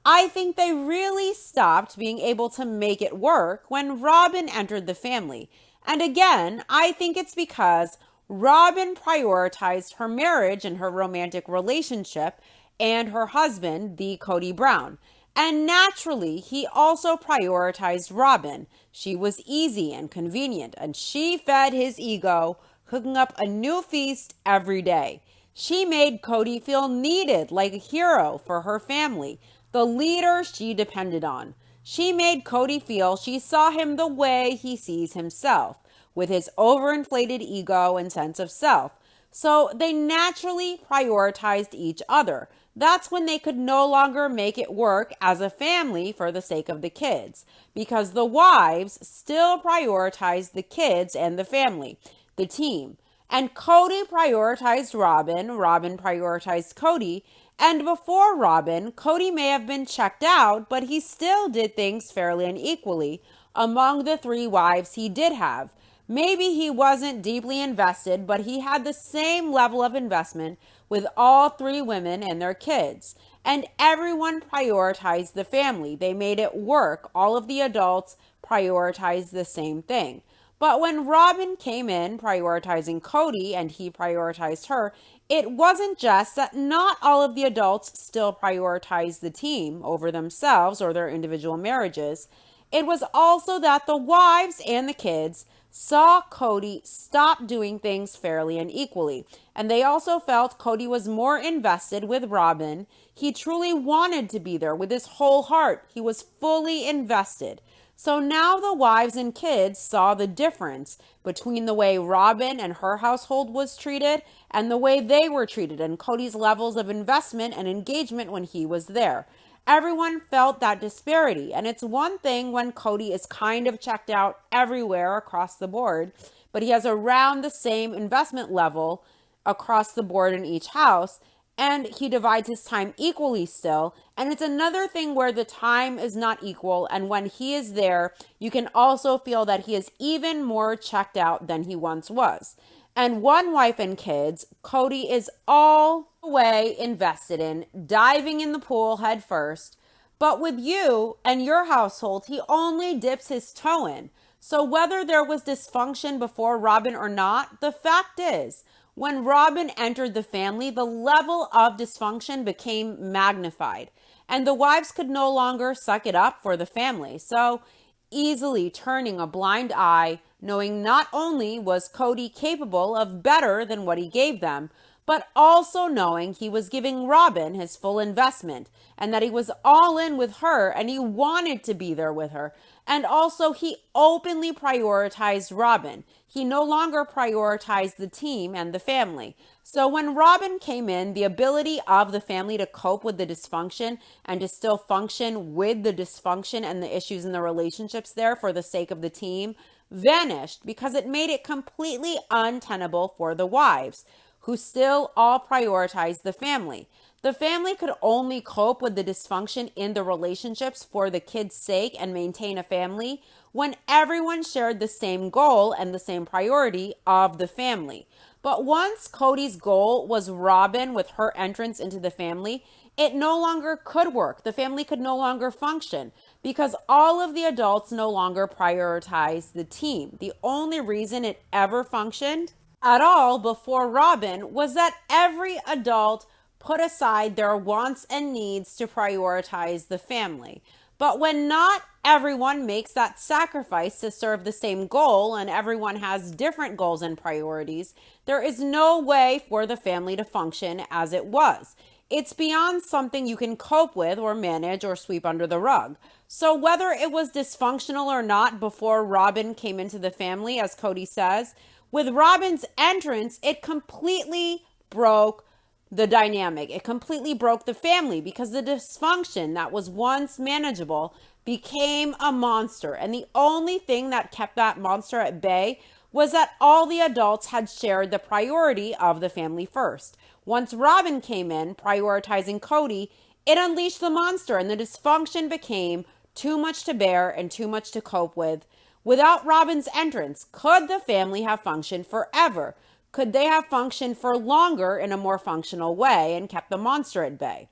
I think they really stopped being able to make it work when Robin entered the family. And again, I think it's because Robin prioritized her marriage and her romantic relationship and her husband, the Cody Brown. And naturally, he also prioritized Robin. She was easy and convenient, and she fed his ego, cooking up a new feast every day. She made Cody feel needed, like a hero for her family, the leader she depended on. She made Cody feel she saw him the way he sees himself, with his overinflated ego and sense of self. So they naturally prioritized each other. That's when they could no longer make it work as a family for the sake of the kids, because the wives still prioritized the kids and the family, the team. And Cody prioritized Robin, Robin prioritized Cody, and before Robin, Cody may have been checked out, but he still did things fairly and equally among the 3 wives he did have. Maybe he wasn't deeply invested, but he had the same level of investment with all 3 women and their kids. And everyone prioritized the family. They made it work. All of the adults prioritized the same thing. But when Robin came in prioritizing Cody and he prioritized her, it wasn't just that not all of the adults still prioritized the team over themselves or their individual marriages. It was also that the wives and the kids saw Cody stop doing things fairly and equally. And they also felt Cody was more invested with Robin. He truly wanted to be there with his whole heart. He was fully invested. So now the wives and kids saw the difference between the way Robin and her household was treated and the way they were treated, and Cody's levels of investment and engagement when he was there. Everyone felt that disparity, and it's one thing when Cody is kind of checked out everywhere across the board, but he has around the same investment level across the board in each house, and he divides his time equally still. And it's another thing where the time is not equal, and when he is there, you can also feel that he is even more checked out than he once was. And one wife and kids, Cody is all the way invested in, diving in the pool head first. But with you and your household, he only dips his toe in. So whether there was dysfunction before Robin or not, the fact is, when Robin entered the family, the level of dysfunction became magnified, and the wives could no longer suck it up for the family. So easily turning a blind eye, knowing not only was Cody capable of better than what he gave them, but also knowing he was giving Robin his full investment and that he was all in with her and he wanted to be there with her. And also he openly prioritized Robin. He no longer prioritized the team and the family. So when Robin came in, the ability of the family to cope with the dysfunction and to still function with the dysfunction and the issues in the relationships there for the sake of the team vanished, because it made it completely untenable for the wives, who still all prioritized the family. The family could only cope with the dysfunction in the relationships for the kids' sake and maintain a family when everyone shared the same goal and the same priority of the family. But once Cody's goal was Robin with her entrance into the family, it no longer could work. The family could no longer function because all of the adults no longer prioritized the team. The only reason it ever functioned at all before Robin was that every adult put aside their wants and needs to prioritize the family. But when not everyone makes that sacrifice to serve the same goal and everyone has different goals and priorities, there is no way for the family to function as it was. It's beyond something you can cope with or manage or sweep under the rug. So whether it was dysfunctional or not before Robin came into the family, as Cody says, with Robin's entrance, it completely broke the dynamic. It completely broke the family because the dysfunction that was once manageable became a monster. And the only thing that kept that monster at bay was that all the adults had shared the priority of the family first. Once Robin came in, prioritizing Cody, it unleashed the monster and the dysfunction became too much to bear and too much to cope with. Without Robin's entrance, could the family have functioned forever? Could they have functioned for longer in a more functional way and kept the monster at bay?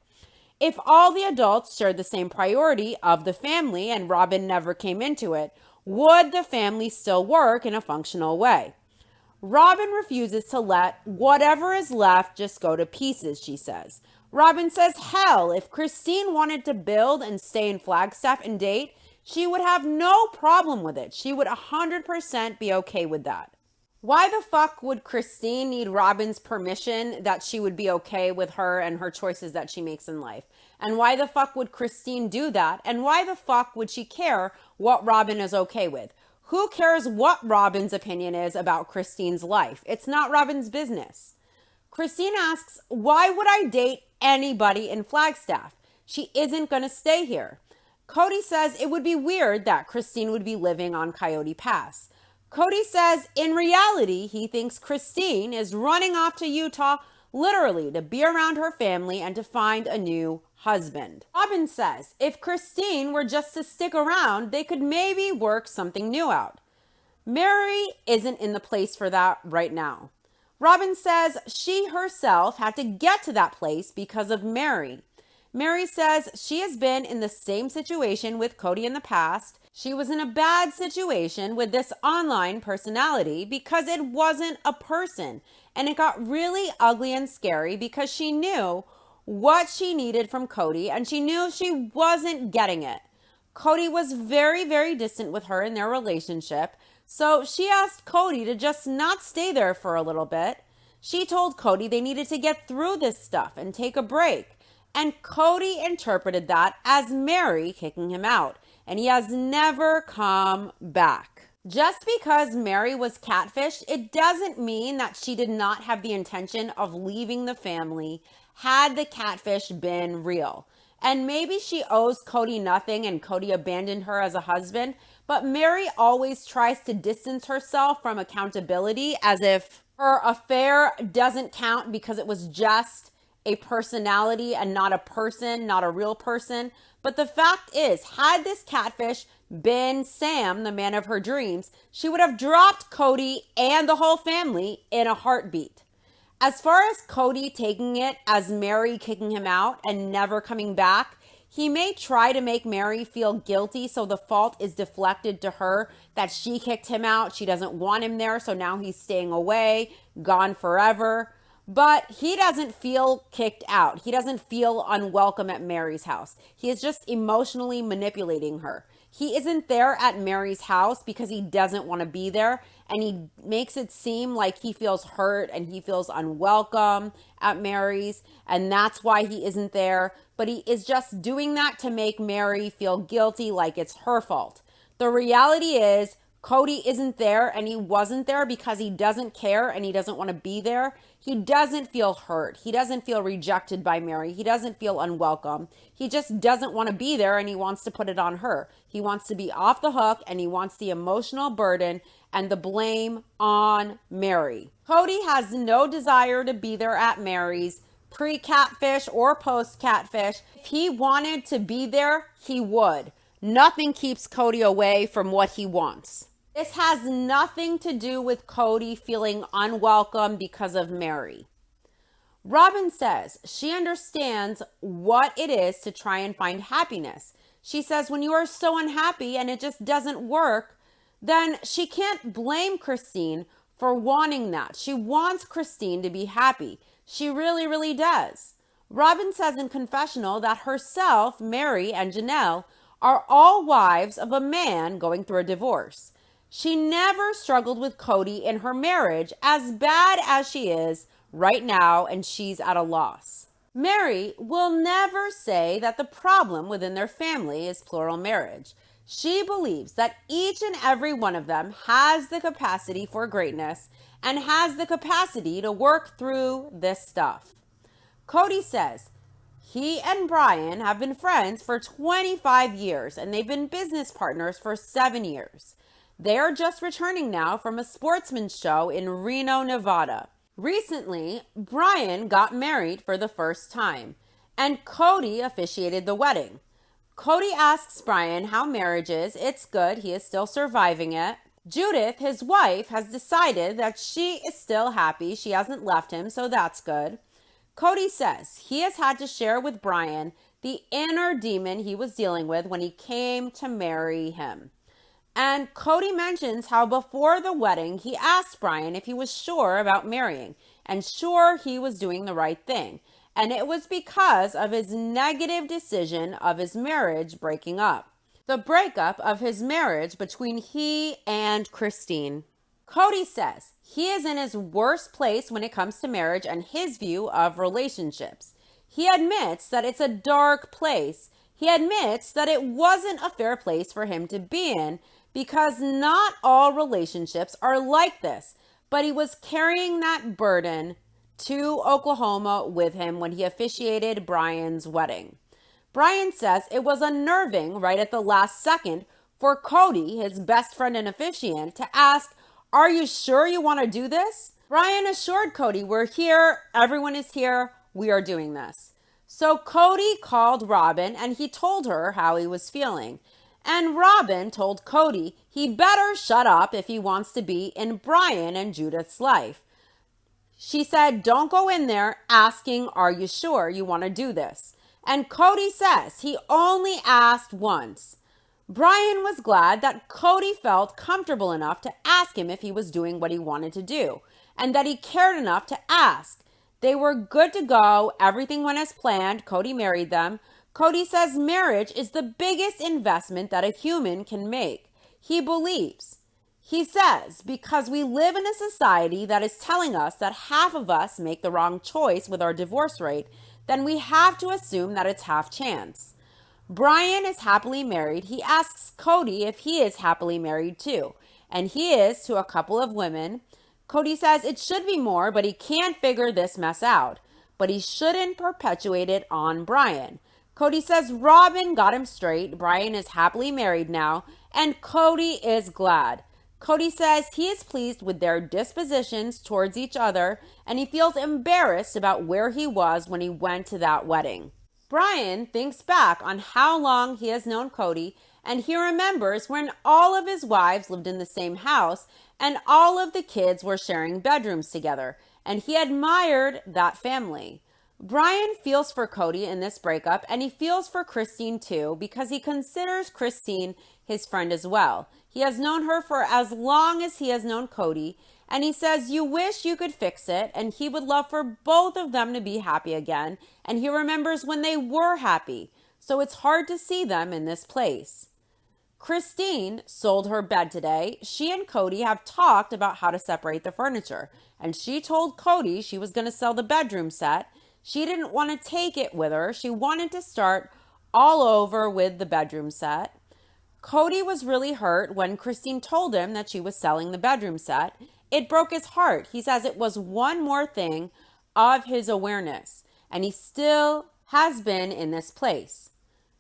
If all the adults shared the same priority of the family and Robin never came into it, would the family still work in a functional way? Robin refuses to let whatever is left just go to pieces, she says. Robin says, hell, if Christine wanted to build and stay in Flagstaff and date, she would have no problem with it. She would 100% be okay with that. Why the fuck would Christine need Robin's permission that she would be okay with her and her choices that she makes in life? And why the fuck would Christine do that? And why the fuck would she care what Robin is okay with? Who cares what Robin's opinion is about Christine's life? It's not Robin's business. Christine asks, why would I date anybody in Flagstaff? She isn't going to stay here. Cody says it would be weird that Christine would be living on Coyote Pass. Cody says in reality, he thinks Christine is running off to Utah literally to be around her family and to find a new husband. Robin says if Christine were just to stick around, they could maybe work something new out. Mary isn't in the place for that right now. Robin says she herself had to get to that place because of Mary. Mary says she has been in the same situation with Cody in the past. She was in a bad situation with this online personality because it wasn't a person. And it got really ugly and scary because she knew what she needed from Cody and she knew she wasn't getting it. Cody was very, very distant with her in their relationship. So she asked Cody to just not stay there for a little bit. She told Cody they needed to get through this stuff and take a break. And Cody interpreted that as Mary kicking him out. And he has never come back. Just because Mary was catfished, it doesn't mean that she did not have the intention of leaving the family had the catfish been real. And maybe she owes Cody nothing and Cody abandoned her as a husband, but Mary always tries to distance herself from accountability as if her affair doesn't count because it was just a personality and not a person, not a real person. But the fact is, had this catfish been Sam, the man of her dreams, she would have dropped Cody and the whole family in a heartbeat. As far as Cody taking it as Mary kicking him out and never coming back, he may try to make Mary feel guilty so the fault is deflected to her, that she kicked him out, she doesn't want him there, so now he's staying away, gone forever. But he doesn't feel kicked out. He doesn't feel unwelcome at Mary's house. He is just emotionally manipulating her. He isn't there at Mary's house because he doesn't want to be there. And he makes it seem like he feels hurt and he feels unwelcome at Mary's. And that's why he isn't there. But he is just doing that to make Mary feel guilty, like it's her fault. The reality is Cody isn't there and he wasn't there because he doesn't care and he doesn't want to be there. He doesn't feel hurt. He doesn't feel rejected by Mary. He doesn't feel unwelcome. He just doesn't want to be there and he wants to put it on her. He wants to be off the hook and he wants the emotional burden and the blame on Mary. Cody has no desire to be there at Mary's, pre-catfish or post-catfish. If he wanted to be there, he would. Nothing keeps Cody away from what he wants. This has nothing to do with Cody feeling unwelcome because of Mary. Robin says she understands what it is to try and find happiness. She says when you are so unhappy and it just doesn't work, then she can't blame Christine for wanting that. She wants Christine to be happy. She really, really does. Robin says in confessional that herself, Mary, and Janelle are all wives of a man going through a divorce. She never struggled with Cody in her marriage, as bad as she is right now, and she's at a loss. Mary will never say that the problem within their family is plural marriage. She believes that each and every one of them has the capacity for greatness and has the capacity to work through this stuff. Cody says he and Brian have been friends for 25 years and they've been business partners for 7 years. They are just returning now from a sportsman's show in Reno, Nevada. Recently, Brian got married for the first time, and Cody officiated the wedding. Cody asks Brian how marriage is. It's good. He is still surviving it. Judith, his wife, has decided that she is still happy. She hasn't left him, so that's good. Cody says he has had to share with Brian the inner demon he was dealing with when he came to marry him. And Cody mentions how before the wedding, he asked Brian if he was sure about marrying and sure he was doing the right thing. And it was because of his negative decision of his marriage breaking up. The breakup of his marriage between he and Christine. Cody says he is in his worst place when it comes to marriage and his view of relationships. He admits that it's a dark place. He admits that it wasn't a fair place for him to be in, because not all relationships are like this, but he was carrying that burden to Oklahoma with him when he officiated Brian's wedding. Brian says it was unnerving right at the last second for Cody, his best friend and officiant, to ask Are you sure you want to do this? Brian assured Cody, we're here, everyone is here, we are doing this. So Cody called Robin and he told her how he was feeling. And Robin told Cody he better shut up if he wants to be in Brian and Judith's life. She said, don't go in there asking, are you sure you want to do this? And Cody says he only asked once. Brian was glad that Cody felt comfortable enough to ask him if he was doing what he wanted to do, and that he cared enough to ask. They were good to go. Everything went as planned. Cody married them. Cody says marriage is the biggest investment that a human can make. He believes. He says, because we live in a society that is telling us that half of us make the wrong choice with our divorce rate, then we have to assume that it's half chance. Brian is happily married. He asks Cody if he is happily married too, and he is to a couple of women. Cody says it should be more, but he can't figure this mess out. But he shouldn't perpetuate it on Brian. Cody says Robin got him straight. Brian is happily married now, and Cody is glad. Cody says he is pleased with their dispositions towards each other, and he feels embarrassed about where he was when he went to that wedding. Brian thinks back on how long he has known Cody, and he remembers when all of his wives lived in the same house and all of the kids were sharing bedrooms together, and he admired that family. Brian feels for Cody in this breakup, and he feels for Christine too, because he considers Christine his friend as well. He has known her for as long as he has known Cody, and he says you wish you could fix it, and he would love for both of them to be happy again, and he remembers when they were happy, so it's hard to see them in this place. Christine sold her bed today. She and Cody have talked about how to separate the furniture, and she told Cody she was going to sell the bedroom set. She didn't want to take it with her. She wanted to start all over with the bedroom set. Cody was really hurt when Christine told him that she was selling the bedroom set. It broke his heart. He says it was one more thing of his awareness, and he still has been in this place.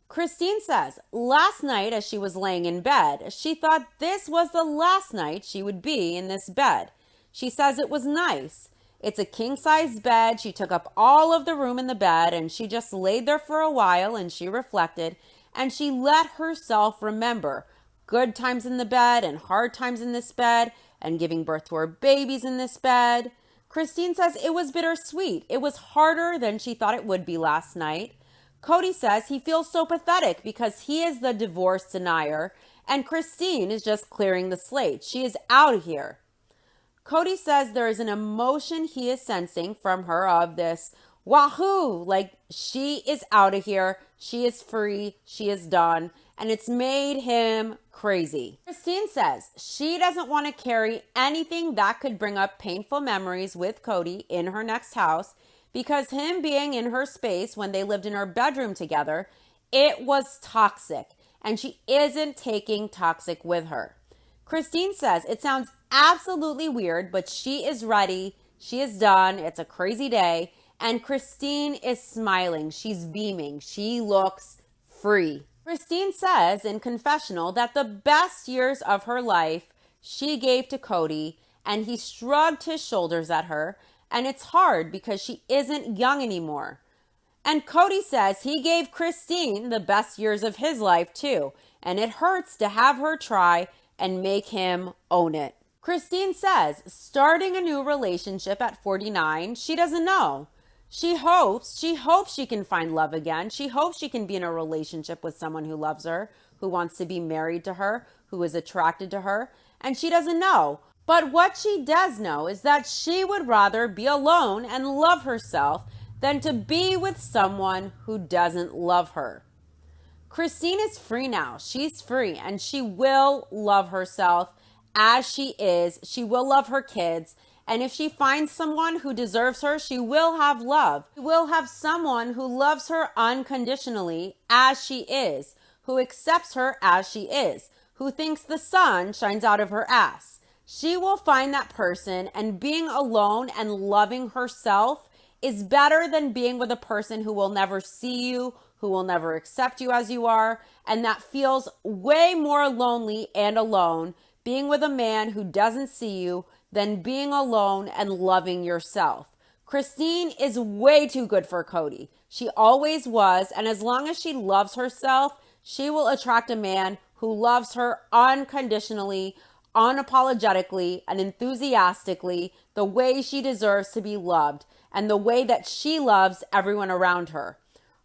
Christine says last night as she was laying in bed, she thought this was the last night she would be in this bed. She says it was nice. It's a king-size bed. She took up all of the room in the bed, and she just laid there for a while, and she reflected, and she let herself remember good times in the bed and hard times in this bed and giving birth to her babies in this bed. Christine says it was bittersweet. It was harder than she thought it would be last night. Cody says he feels so pathetic because he is the divorce denier, and Christine is just clearing the slate. She is out of here. Cody says there is an emotion he is sensing from her of this, wahoo, like she is out of here, she is free, she is done, and it's made him crazy. Christine says she doesn't want to carry anything that could bring up painful memories with Cody in her next house because him being in her space when they lived in her bedroom together, it was toxic, and she isn't taking toxic with her. Christine says it sounds absolutely weird, but she is ready. She is done. It's a crazy day. And Christine is smiling. She's beaming. She looks free. Christine says in confessional that the best years of her life she gave to Cody, and he shrugged his shoulders at her. And it's hard because she isn't young anymore. And Cody says he gave Christine the best years of his life too. And it hurts to have her try and make him own it. Christine says starting a new relationship at 49, she doesn't know. She hopes she can find love again. She hopes she can be in a relationship with someone who loves her, who wants to be married to her, who is attracted to her. And she doesn't know. But what she does know is that she would rather be alone and love herself than to be with someone who doesn't love her. Christine is free now. She's free, and she will love herself as she is. She will love her kids. And if she finds someone who deserves her, she will have love. She will have someone who loves her unconditionally as she is, who accepts her as she is, who thinks the sun shines out of her ass. She will find that person, and being alone and loving herself is better than being with a person who will never see you, who will never accept you as you are, and that feels way more lonely and alone being with a man who doesn't see you than being alone and loving yourself. Christine is way too good for Cody. She always was, and as long as she loves herself, she will attract a man who loves her unconditionally, unapologetically, and enthusiastically the way she deserves to be loved and the way that she loves everyone around her.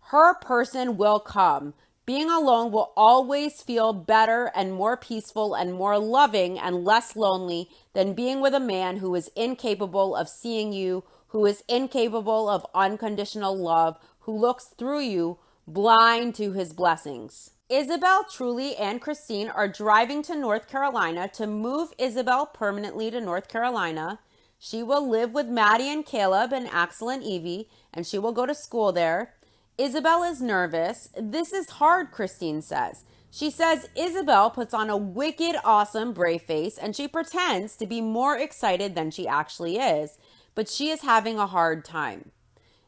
Her person will come. Being alone will always feel better and more peaceful and more loving and less lonely than being with a man who is incapable of seeing you, who is incapable of unconditional love, who looks through you, blind to his blessings. Isabelle, Truly, and Christine are driving to North Carolina to move Isabelle permanently to North Carolina. She will live with Maddie and Caleb and Axel and Evie, and she will go to school there. Isabelle is nervous. This is hard, Christine says. She says Isabelle puts on a wicked, awesome, brave face, and she pretends to be more excited than she actually is, but she is having a hard time.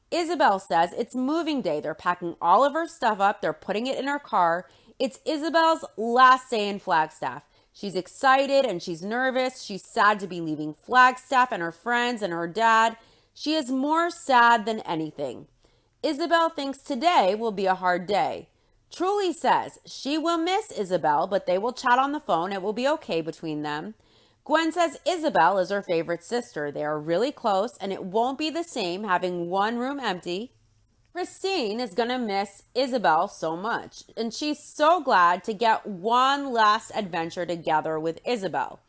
Isabelle says it's moving day. They're packing all of her stuff up. They're putting it in her car. It's Isabelle's last day in Flagstaff. She's excited and she's nervous. She's sad to be leaving Flagstaff and her friends and her dad. She is more sad than anything. Isabelle thinks today will be a hard day. Truly says she will miss Isabelle, but they will chat on the phone. It will be okay between them. Gwen says Isabelle is her favorite sister. They are really close, and it won't be the same having one room empty. Christine is going to miss Isabelle so much, and she's so glad to get one last adventure together with Isabelle.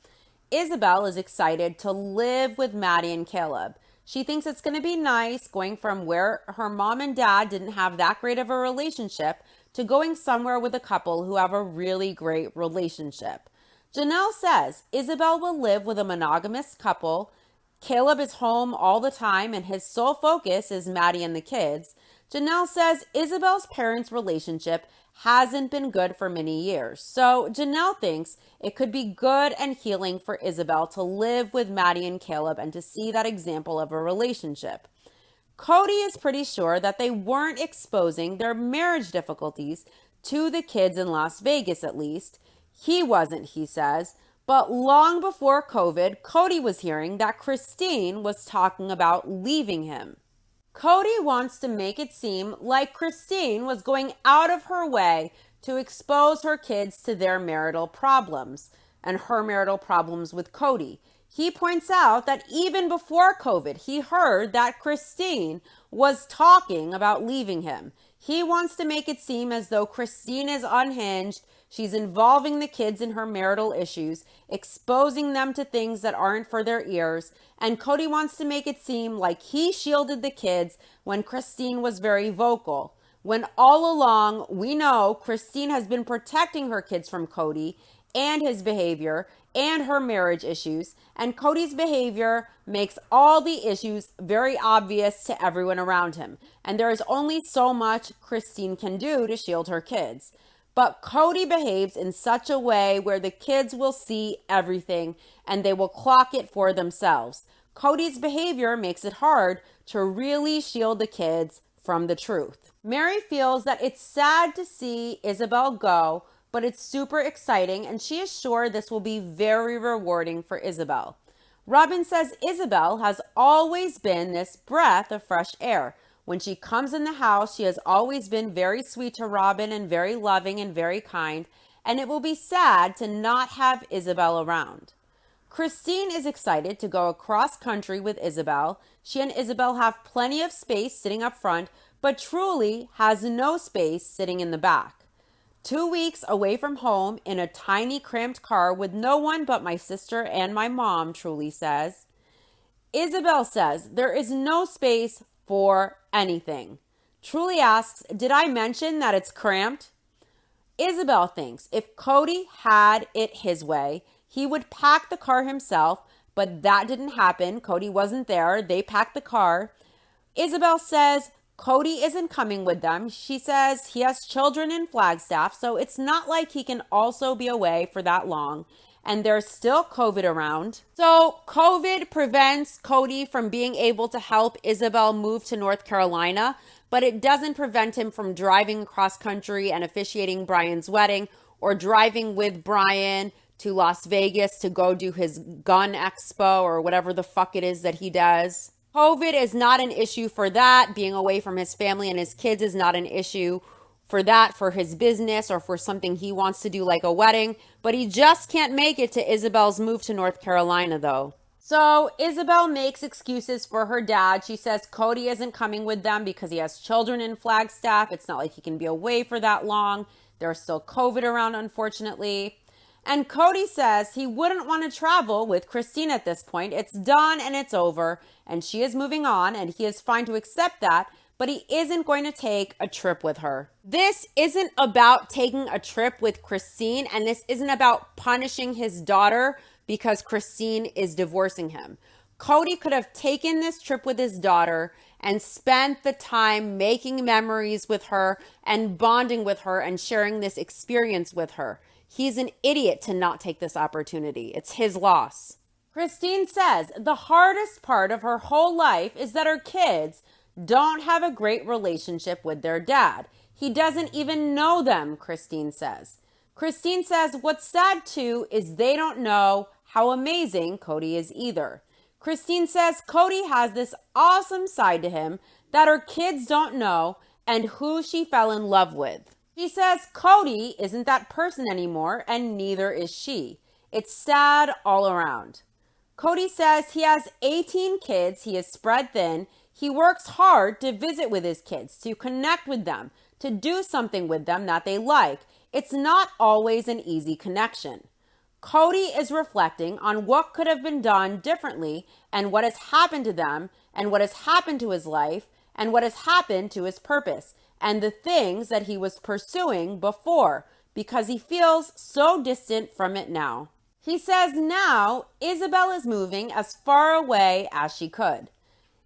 Isabelle is excited to live with Maddie and Caleb. She thinks it's going to be nice going from where her mom and dad didn't have that great of a relationship to going somewhere with a couple who have a really great relationship. Janelle says Isabelle will live with a monogamous couple. Caleb is home all the time and his sole focus is Maddie and the kids. Janelle says Isabelle's parents' relationship hasn't been good for many years. So Janelle thinks it could be good and healing for Isabelle to live with Maddie and Caleb and to see that example of a relationship. Cody is pretty sure that they weren't exposing their marriage difficulties to the kids in Las Vegas, at least. He wasn't, he says. But long before COVID, Cody was hearing that Christine was talking about leaving him. Cody wants to make it seem like Christine was going out of her way to expose her kids to their marital problems and her marital problems with Cody. He points out that even before COVID, he heard that Christine was talking about leaving him. He wants to make it seem as though Christine is unhinged. She's involving the kids in her marital issues, exposing them to things that aren't for their ears. And Cody wants to make it seem like he shielded the kids when Christine was very vocal. When all along, we know Christine has been protecting her kids from Cody and his behavior and her marriage issues. And Cody's behavior makes all the issues very obvious to everyone around him. And there is only so much Christine can do to shield her kids. But Cody behaves in such a way where the kids will see everything and they will clock it for themselves. Cody's behavior makes it hard to really shield the kids from the truth. Mary feels that it's sad to see Isabelle go, but it's super exciting and she is sure this will be very rewarding for Isabelle. Robin says Isabelle has always been this breath of fresh air. When she comes in the house, she has always been very sweet to Robin and very loving and very kind, and it will be sad to not have Isabelle around. Christine is excited to go across country with Isabelle. She and Isabelle have plenty of space sitting up front, but Truly has no space sitting in the back. 2 weeks away from home in a tiny cramped car with no one but my sister and my mom, Truly says. Isabelle says there is no space for anything. Truly asks, did I mention that it's cramped? Isabelle thinks if Cody had it his way, he would pack the car himself, but that didn't happen. Cody wasn't there. They packed the car. Isabelle says Cody isn't coming with them. She says he has children in Flagstaff, so it's not like he can also be away for that long. And there's still COVID around. So COVID prevents Cody from being able to help Isabelle move to North Carolina, but it doesn't prevent him from driving across country and officiating Brian's wedding or driving with Brian to Las Vegas to go do his gun expo or whatever the fuck it is that he does. COVID is not an issue for that. Being away from his family and his kids is not an issue for that, for his business or for something he wants to do like a wedding. But he just can't make it to Isabelle's move to North Carolina though. So Isabelle makes excuses for her dad. She says Cody isn't coming with them because he has children in Flagstaff. It's not like he can be away for that long. There's still COVID around, unfortunately. And Cody says he wouldn't want to travel with Christine at this point. It's done and it's over, and she is moving on, and he is fine to accept that, but he isn't going to take a trip with her. This isn't about taking a trip with Christine, and this isn't about punishing his daughter because Christine is divorcing him. Cody could have taken this trip with his daughter and spent the time making memories with her and bonding with her and sharing this experience with her. He's an idiot to not take this opportunity. It's his loss. Christine says the hardest part of her whole life is that her kids don't have a great relationship with their dad. He doesn't even know them, Christine says. Christine says what's sad too is they don't know how amazing Cody is either. Christine says Cody has this awesome side to him that her kids don't know and who she fell in love with. She says Cody isn't that person anymore and neither is she. It's sad all around. Cody says he has 18 kids, he is spread thin. He works hard to visit with his kids, to connect with them, to do something with them that they like. It's not always an easy connection. Cody is reflecting on what could have been done differently and what has happened to them and what has happened to his life and what has happened to his purpose and the things that he was pursuing before because he feels so distant from it now. He says now Isabelle is moving as far away as she could.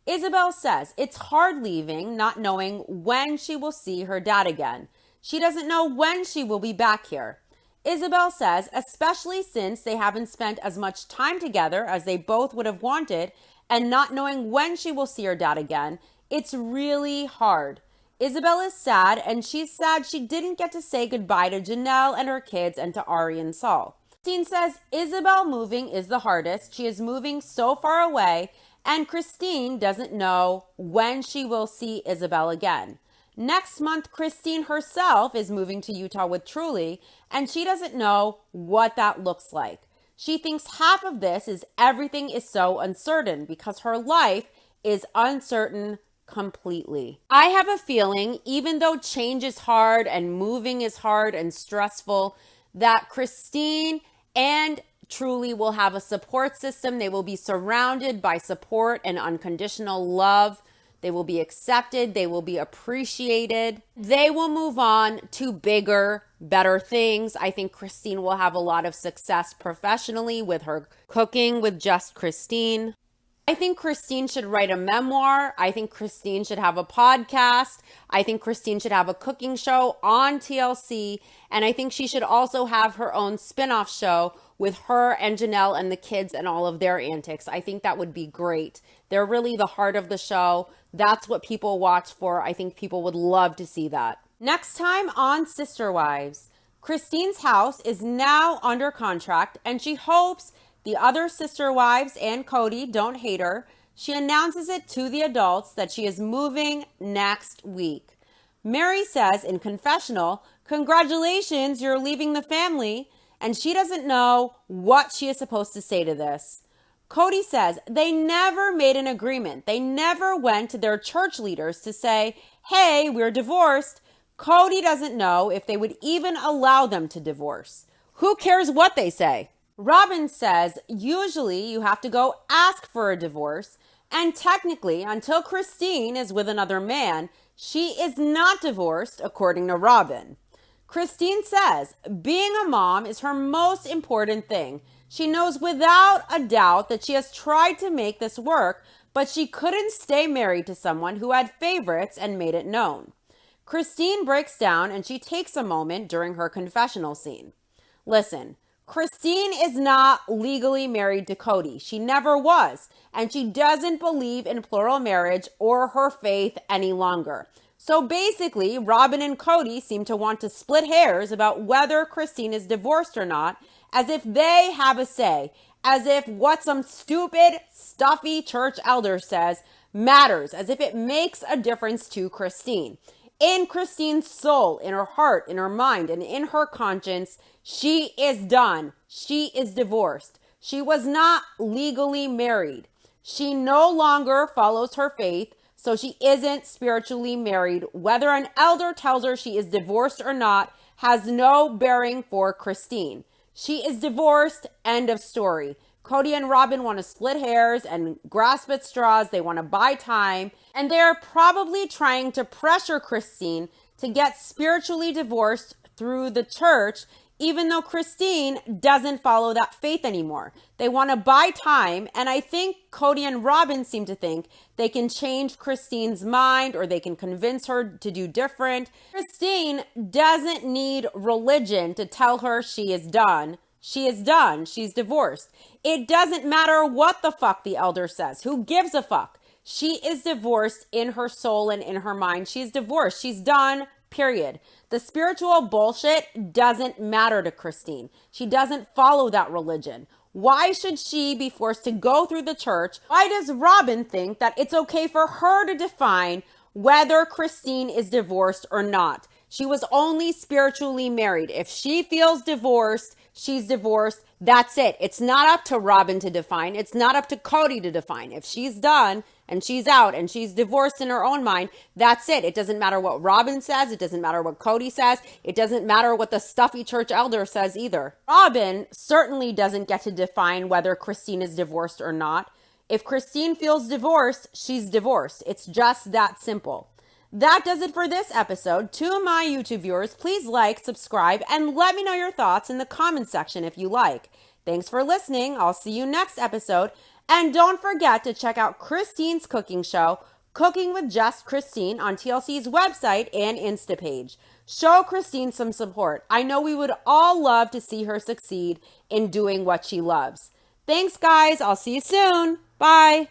Isabelle says it's hard leaving, not knowing when she will see her dad again. She doesn't know when she will be back here. Isabelle says, especially since they haven't spent as much time together as they both would have wanted and not knowing when she will see her dad again, it's really hard. Isabelle is sad, and she's sad she didn't get to say goodbye to Janelle and her kids and to Ari and Saul. Christine says Isabelle moving is the hardest. She is moving so far away, and Christine doesn't know when she will see Isabelle again. Next month, Christine herself is moving to Utah with Truly, and she doesn't know what that looks like. She thinks half of this is everything is so uncertain because her life is uncertain completely. I have a feeling, even though change is hard and moving is hard and stressful, that Christine and Truly will have a support system. They will be surrounded by support and unconditional love. They will be accepted. They will be appreciated. They will move on to bigger, better things. I think Christine will have a lot of success professionally with her cooking with Just Christine. I think Christine should write a memoir. I think Christine should have a podcast. I think Christine should have a cooking show on TLC. And I think she should also have her own spin-off show with her and Janelle and the kids and all of their antics. I think that would be great. They're really the heart of the show. That's what people watch for. I think people would love to see that. Next time on Sister Wives, Christine's house is now under contract and she hopes the other sister wives and Cody don't hate her. She announces it to the adults that she is moving next week. Mary says in confessional, "Congratulations, you're leaving the family." And she doesn't know what she is supposed to say to this. Cody says they never made an agreement. They never went to their church leaders to say, "Hey, we're divorced." Cody doesn't know if they would even allow them to divorce. Who cares what they say? Robin says usually you have to go ask for a divorce, and technically until Christine is with another man, she is not divorced according to Robin. Christine says being a mom is her most important thing. She knows without a doubt that she has tried to make this work, but she couldn't stay married to someone who had favorites and made it known. Christine breaks down and she takes a moment during her confessional scene. Listen, Christine is not legally married to Cody. She never was, and she doesn't believe in plural marriage or her faith any longer. So basically, Robin and Cody seem to want to split hairs about whether Christine is divorced or not, as if they have a say, as if what some stupid, stuffy church elder says matters, as if it makes a difference to Christine. In Christine's soul, in her heart, in her mind, and in her conscience, she is done. She is divorced. She was not legally married. She no longer follows her faith, so she isn't spiritually married. Whether an elder tells her she is divorced or not has no bearing for Christine. She is divorced, end of story. Cody and Robin want to split hairs and grasp at straws. They want to buy time. And they're probably trying to pressure Christine to get spiritually divorced through the church, even though Christine doesn't follow that faith anymore. They want to buy time, and I think Cody and Robin seem to think they can change Christine's mind or they can convince her to do different. Christine doesn't need religion to tell her she is done. She is done. She's divorced. It doesn't matter what the fuck the elder says. Who gives a fuck? She is divorced in her soul and in her mind. She's divorced. She's done, period. The spiritual bullshit doesn't matter to Christine. She doesn't follow that religion. Why should she be forced to go through the church? Why does Robin think that it's okay for her to define whether Christine is divorced or not? She was only spiritually married. If she feels divorced, she's divorced. That's it. It's not up to Robin to define. It's not up to Cody to define. If she's done and she's out and she's divorced in her own mind, that's it. It doesn't matter what Robin says. It doesn't matter what Cody says. It doesn't matter what the stuffy church elder says either. Robin certainly doesn't get to define whether Christine is divorced or not. If Christine feels divorced, she's divorced. It's just that simple. That does it for this episode. To my YouTube viewers, please like, subscribe, and let me know your thoughts in the comment section if you like. Thanks for listening. I'll see you next episode. And don't forget to check out Christine's cooking show, Cooking with Just Christine, on TLC's website and Insta page. Show Christine some support. I know we would all love to see her succeed in doing what she loves. Thanks, guys. I'll see you soon. Bye.